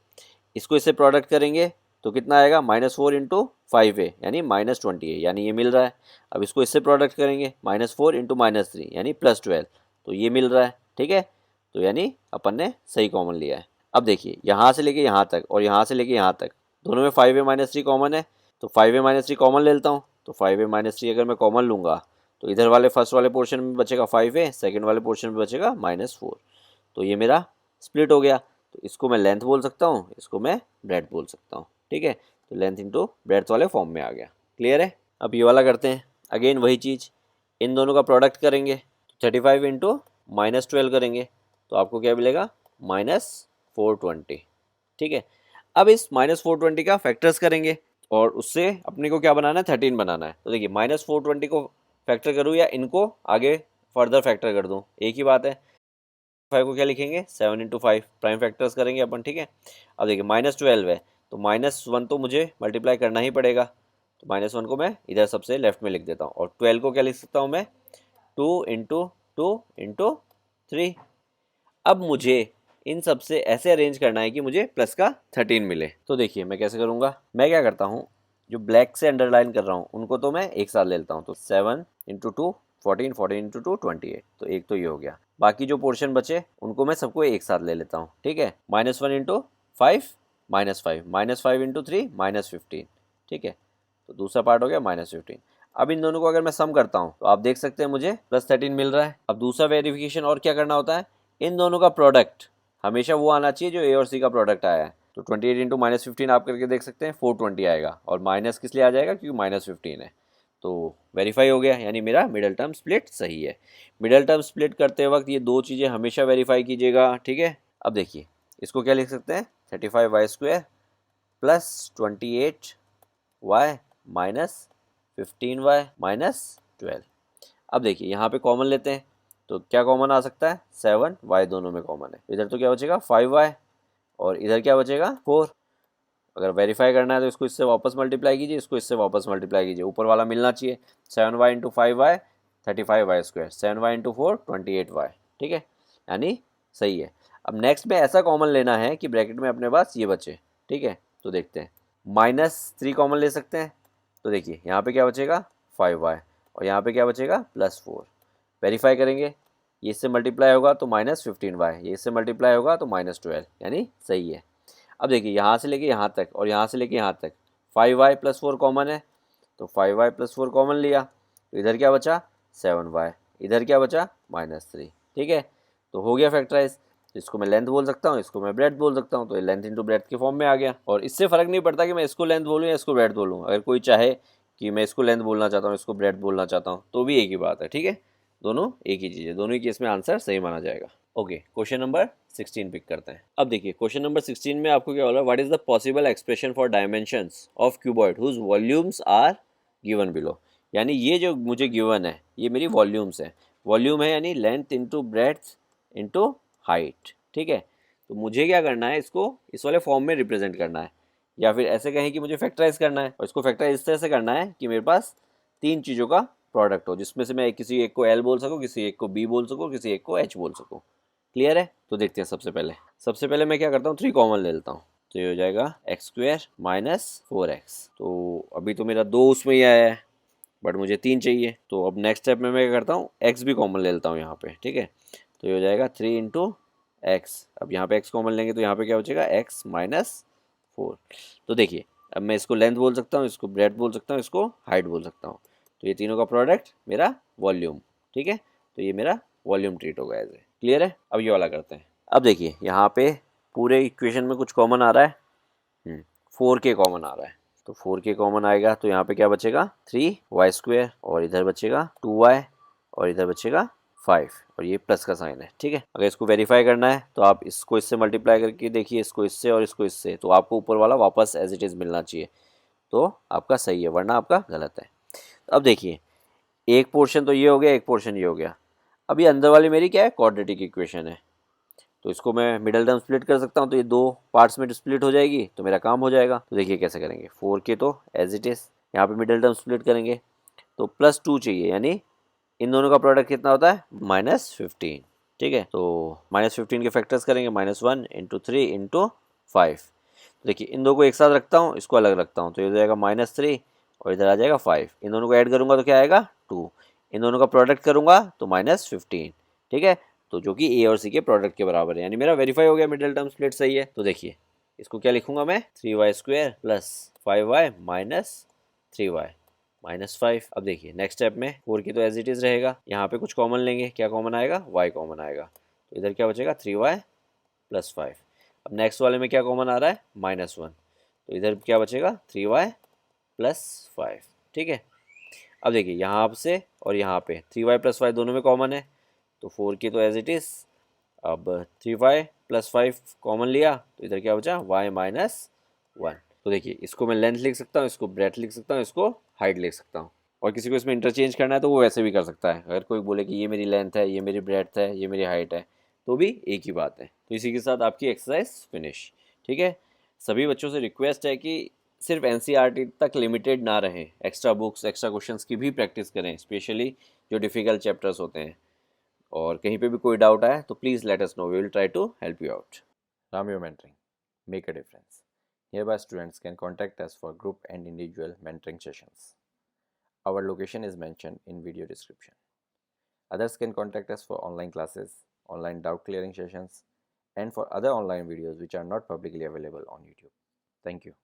इसको इससे प्रोडक्ट करेंगे तो कितना आएगा, -4 × 5a यानी -20a, यानी ये मिल रहा है। अब इसको इससे प्रोडक्ट करेंगे, -4 × -3 यानी +12, तो ये मिल रहा है, ठीक है। तो यानी अपन ने सही कॉमन लिया है। अब देखिए यहाँ से लेके यहाँ तक और यहाँ से लेके यहाँ तक दोनों में 5a -3 कॉमन है, तो 5a -3 कॉमन ले लेता हूँ। तो 5a -3 अगर मैं कॉमन लूँगा तो इधर वाले फर्स्ट वाले पोर्शन में बचेगा 5a, सेकेंड वाले पोर्शन में बचेगा -4, तो ये मेरा स्प्लिट हो गया, तो इसको मैं लेंथ बोल सकता हूँ, इसको मैं ब्रेड्थ बोल सकता हूँ, ठीक है। तो लेंथ इंटू ब्रेड्थ वाले फॉर्म में आ गया। क्लियर है। अब ये वाला करते हैं, अगेन वही चीज़, इन दोनों का प्रोडक्ट करेंगे, 35 इंटू -12 करेंगे तो आपको क्या मिलेगा, -420, ठीक है। अब इस -420 का फैक्टर्स करेंगे और उससे अपने को क्या बनाना है, 13 बनाना है। तो देखिए -420 को फैक्टर करूँ या इनको आगे फर्दर फैक्टर कर दूँ, एक ही बात है। 5 को क्या लिखेंगे, 7 इंटू 5 प्राइम फैक्टर्स करेंगे अपन, ठीक है। अब देखिए -12 है तो -1 तो मुझे मल्टीप्लाई करना ही पड़ेगा, तो -1 को मैं इधर सबसे लेफ्ट में लिख देता हूँ और 12 को क्या लिख सकता हूँ मैं, 2 इंटू 2 इंटू 3। अब मुझे इन सब से ऐसे अरेंज करना है कि मुझे प्लस का 13 मिले। तो देखिए मैं कैसे करूँगा, मैं क्या करता हूँ, जो ब्लैक से अंडरलाइन कर रहा हूँ उनको तो मैं एक साथ ले लेता हूँ। तो 7 इंटू 2 14, 14 इंटू 2 28, तो एक तो ये हो गया। बाकी जो पोर्शन बचे उनको मैं सबको एक साथ ले लेता हूँ, ठीक है। -1 इंटू 5 -5, -5 इंटू 3 -15, ठीक है। तो दूसरा पार्ट हो गया -15। अब इन दोनों को अगर मैं सम करता हूँ तो आप देख सकते हैं मुझे +13 मिल रहा है। अब दूसरा वेरिफिकेशन और क्या करना होता है, इन दोनों का प्रोडक्ट हमेशा वो आना चाहिए जो ए और सी का प्रोडक्ट आया है। तो 28 इंटू -15 आप करके देख सकते हैं, 420 आएगा, और माइनस किस लिए आ जाएगा, क्योंकि -15 है। तो वेरीफाई हो गया, यानी मेरा मिडल टर्म स्प्लिट सही है। मिडल टर्म स्प्लिट करते वक्त ये दो चीज़ें हमेशा वेरीफाई कीजिएगा, ठीक है। अब देखिए इसको क्या लिख सकते हैं, 35y² plus 28y minus 15y minus 12। अब देखिए यहाँ पे कॉमन लेते हैं तो क्या कॉमन आ सकता है, 7y दोनों में कॉमन है। इधर तो क्या बचेगा 5y और इधर क्या बचेगा 4। अगर वेरीफाई करना है तो इसको इससे वापस मल्टीप्लाई कीजिए, इसको इससे वापस मल्टीप्लाई कीजिए, ऊपर वाला मिलना चाहिए। 7y into 5y 35y², 7y into 4 28y, ठीक है, यानी सही है। अब नेक्स्ट में ऐसा कॉमन लेना है कि ब्रैकेट में अपने पास ये बचे, ठीक है। तो देखते हैं, -3 कॉमन ले सकते हैं, तो देखिए यहाँ पे क्या बचेगा 5y और यहाँ पे क्या बचेगा +4। वेरीफाई करेंगे, ये इससे मल्टीप्लाई होगा तो -15y, ये इससे मल्टीप्लाई होगा तो -12, यानी सही है। अब देखिए यहाँ से लेके यहाँ तक और यहाँ से लेके यहाँ तक 5y + 4 कॉमन है, तो 5y + 4 कॉमन लिया, तो इधर क्या बचा 7y, इधर क्या बचा -3, ठीक है। तो हो गया फैक्टराइज। तो इसको मैं लेंथ बोल सकता हूँ, इसको मैं ब्रेड्थ बोल सकता हूँ, तो ये लेंथ इंटू ब्रेड्थ के फॉर्म में आ गया। और इससे फ़र्क नहीं पड़ता कि मैं इसको लेंथ बोलूँ या इसको ब्रेड्थ बोलूँ, अगर कोई चाहे कि मैं इसको लेंथ बोलना चाहता हूँ, इसको ब्रेड्थ बोलना चाहता हूँ, तो भी एक ही बात है, ठीक है। दोनों एक ही चीज़ है, दोनों ही केस में आंसर सही माना जाएगा। ओके, क्वेश्चन नंबर 16 पिक करते हैं। अब देखिए क्वेश्चन नंबर 16 में आपको क्या बोला, what is the possible expression for dimensions of cuboid whose volumes are given below. यानी ये जो मुझे गिवन है ये मेरी वॉल्यूम्स है, वॉल्यूम है यानी length into breadth into height, ठीक है। तो मुझे क्या करना है, इसको इस वाले फॉर्म में रिप्रेजेंट करना है, या फिर ऐसे कहें कि मुझे फैक्टराइज करना है। और इसको फैक्टराइज इस तरह से करना है कि मेरे पास तीन चीज़ों का प्रोडक्ट हो, जिसमें से मैं किसी एक को एल बोल सकूँ, किसी एक को बी बोल सकूँ, किसी एक को एच बोल सकूँ। क्लियर है। तो देखते हैं, सबसे पहले मैं क्या करता हूँ, 3 कॉमन ले लेता हूँ, तो ये हो जाएगा x² - 4x। तो अभी तो मेरा 2 उसमें ही आया है, बट मुझे 3 चाहिए। तो अब नेक्स्ट स्टेप में मैं क्या करता हूँ, x भी कॉमन ले लेता हूँ यहाँ पे, ठीक है। तो ये हो जाएगा 3 इंटू एक्स। अब यहाँ पे x कॉमन लेंगे तो यहाँ पे क्या बचेगा, x - 4। तो देखिए अब मैं इसको लेंथ बोल सकता हूँ, इसको ब्रेड्थ बोल सकता हूँ, इसको हाइट बोल सकता हूँ। तो ये तीनों का प्रोडक्ट मेरा वॉल्यूम, ठीक है। तो ये मेरा वॉल्यूम ट्रीट होगा एज ए। क्लियर है। अब ये वाला करते हैं। अब देखिए यहाँ पे पूरे इक्वेशन में कुछ कॉमन आ रहा है, 4k कॉमन आ रहा है। तो 4k कॉमन आएगा तो यहाँ पे क्या बचेगा 3y² और इधर बचेगा 2y और इधर बचेगा 5 और ये प्लस का साइन है, ठीक है। अगर इसको वेरीफाई करना है तो आप इसको इससे मल्टीप्लाई करके देखिए, इसको इससे और इसको इससे, तो आपको ऊपर वाला वापस एज इट इज़ मिलना चाहिए, तो आपका सही है, वरना आपका गलत है। तो अब देखिए एक पोर्शन तो ये हो गया, एक पोर्शन ये हो गया। अब ये अंदर वाली मेरी क्या है, क्वाड्रेटिक इक्वेशन है, तो इसको मैं मिडल टर्म स्प्लिट कर सकता हूँ, तो ये 2 पार्ट्स में स्प्लिट हो जाएगी, तो मेरा काम हो जाएगा। तो देखिए कैसे करेंगे, 4k तो एज इट इज़, यहाँ पे मिडल टर्म स्प्लिट करेंगे तो +2 चाहिए, यानी इन दोनों का प्रोडक्ट कितना होता है -15, ठीक है। तो -15 के फैक्टर्स करेंगे, -1 इंटू 3 इंटू 5। तो देखिए इन दो को एक साथ रखता हूँ, इसको अलग रखता हूँ, तो ये हो जाएगा -3 और इधर आ जाएगा 5। इन दोनों को ऐड करूँगा तो क्या आएगा 2। इन दोनों का प्रोडक्ट करूँगा तो -15, ठीक है। तो जो कि ए और सी के प्रोडक्ट के बराबर है, यानी मेरा वेरीफाई हो गया, मिडिल टर्म स्प्लिट सही है। तो देखिए इसको क्या लिखूंगा मैं, 3y² + 5y - 3y -5। अब देखिए नेक्स्ट स्टेप में 4 की तो एज इट इज़ रहेगा, यहाँ पे कुछ कॉमन लेंगे, क्या कॉमन आएगा y कॉमन आएगा, तो इधर क्या बचेगा 3y प्लस 5। अब नेक्स्ट वाले में क्या कॉमन आ रहा है, -1, तो इधर क्या बचेगा 3y प्लस 5। ठीक है, अब देखिए यहाँ से और यहाँ पे 3y प्लस 5 दोनों में कॉमन है, तो 4 की तो एज इट इज़। अब 3y प्लस 5 कॉमन लिया तो इधर क्या बचा y माइनस 1। तो देखिए इसको मैं लेंथ लिख सकता हूँ, इसको ब्रेथ लिख सकता हूँ, इसको हाइट लिख सकता हूँ। और किसी को इसमें इंटरचेंज करना है तो वो वैसे भी कर सकता है। अगर कोई बोले कि ये मेरी लेंथ है, ये मेरी ब्रेथ है, ये मेरी हाइट है, तो भी एक ही बात है। तो इसी के साथ आपकी एक्सरसाइज फिनिश। ठीक है, सभी बच्चों से रिक्वेस्ट है कि सिर्फ एनसीईआरटी तक लिमिटेड ना रहें, एक्स्ट्रा बुक्स, एक्स्ट्रा क्वेश्चंस की भी प्रैक्टिस करें, स्पेशली जो डिफ़िकल्ट चैप्टर्स होते हैं। और कहीं पे भी कोई डाउट आए तो please let us know, we will try to help you out. Ramyo Mentoring, make a difference. Hereby students can contact us for group and individual mentoring sessions. Our location is mentioned in video description. Others can contact us for online classes, online doubt clearing sessions, and for other online videos which are not publicly available on YouTube. Thank you.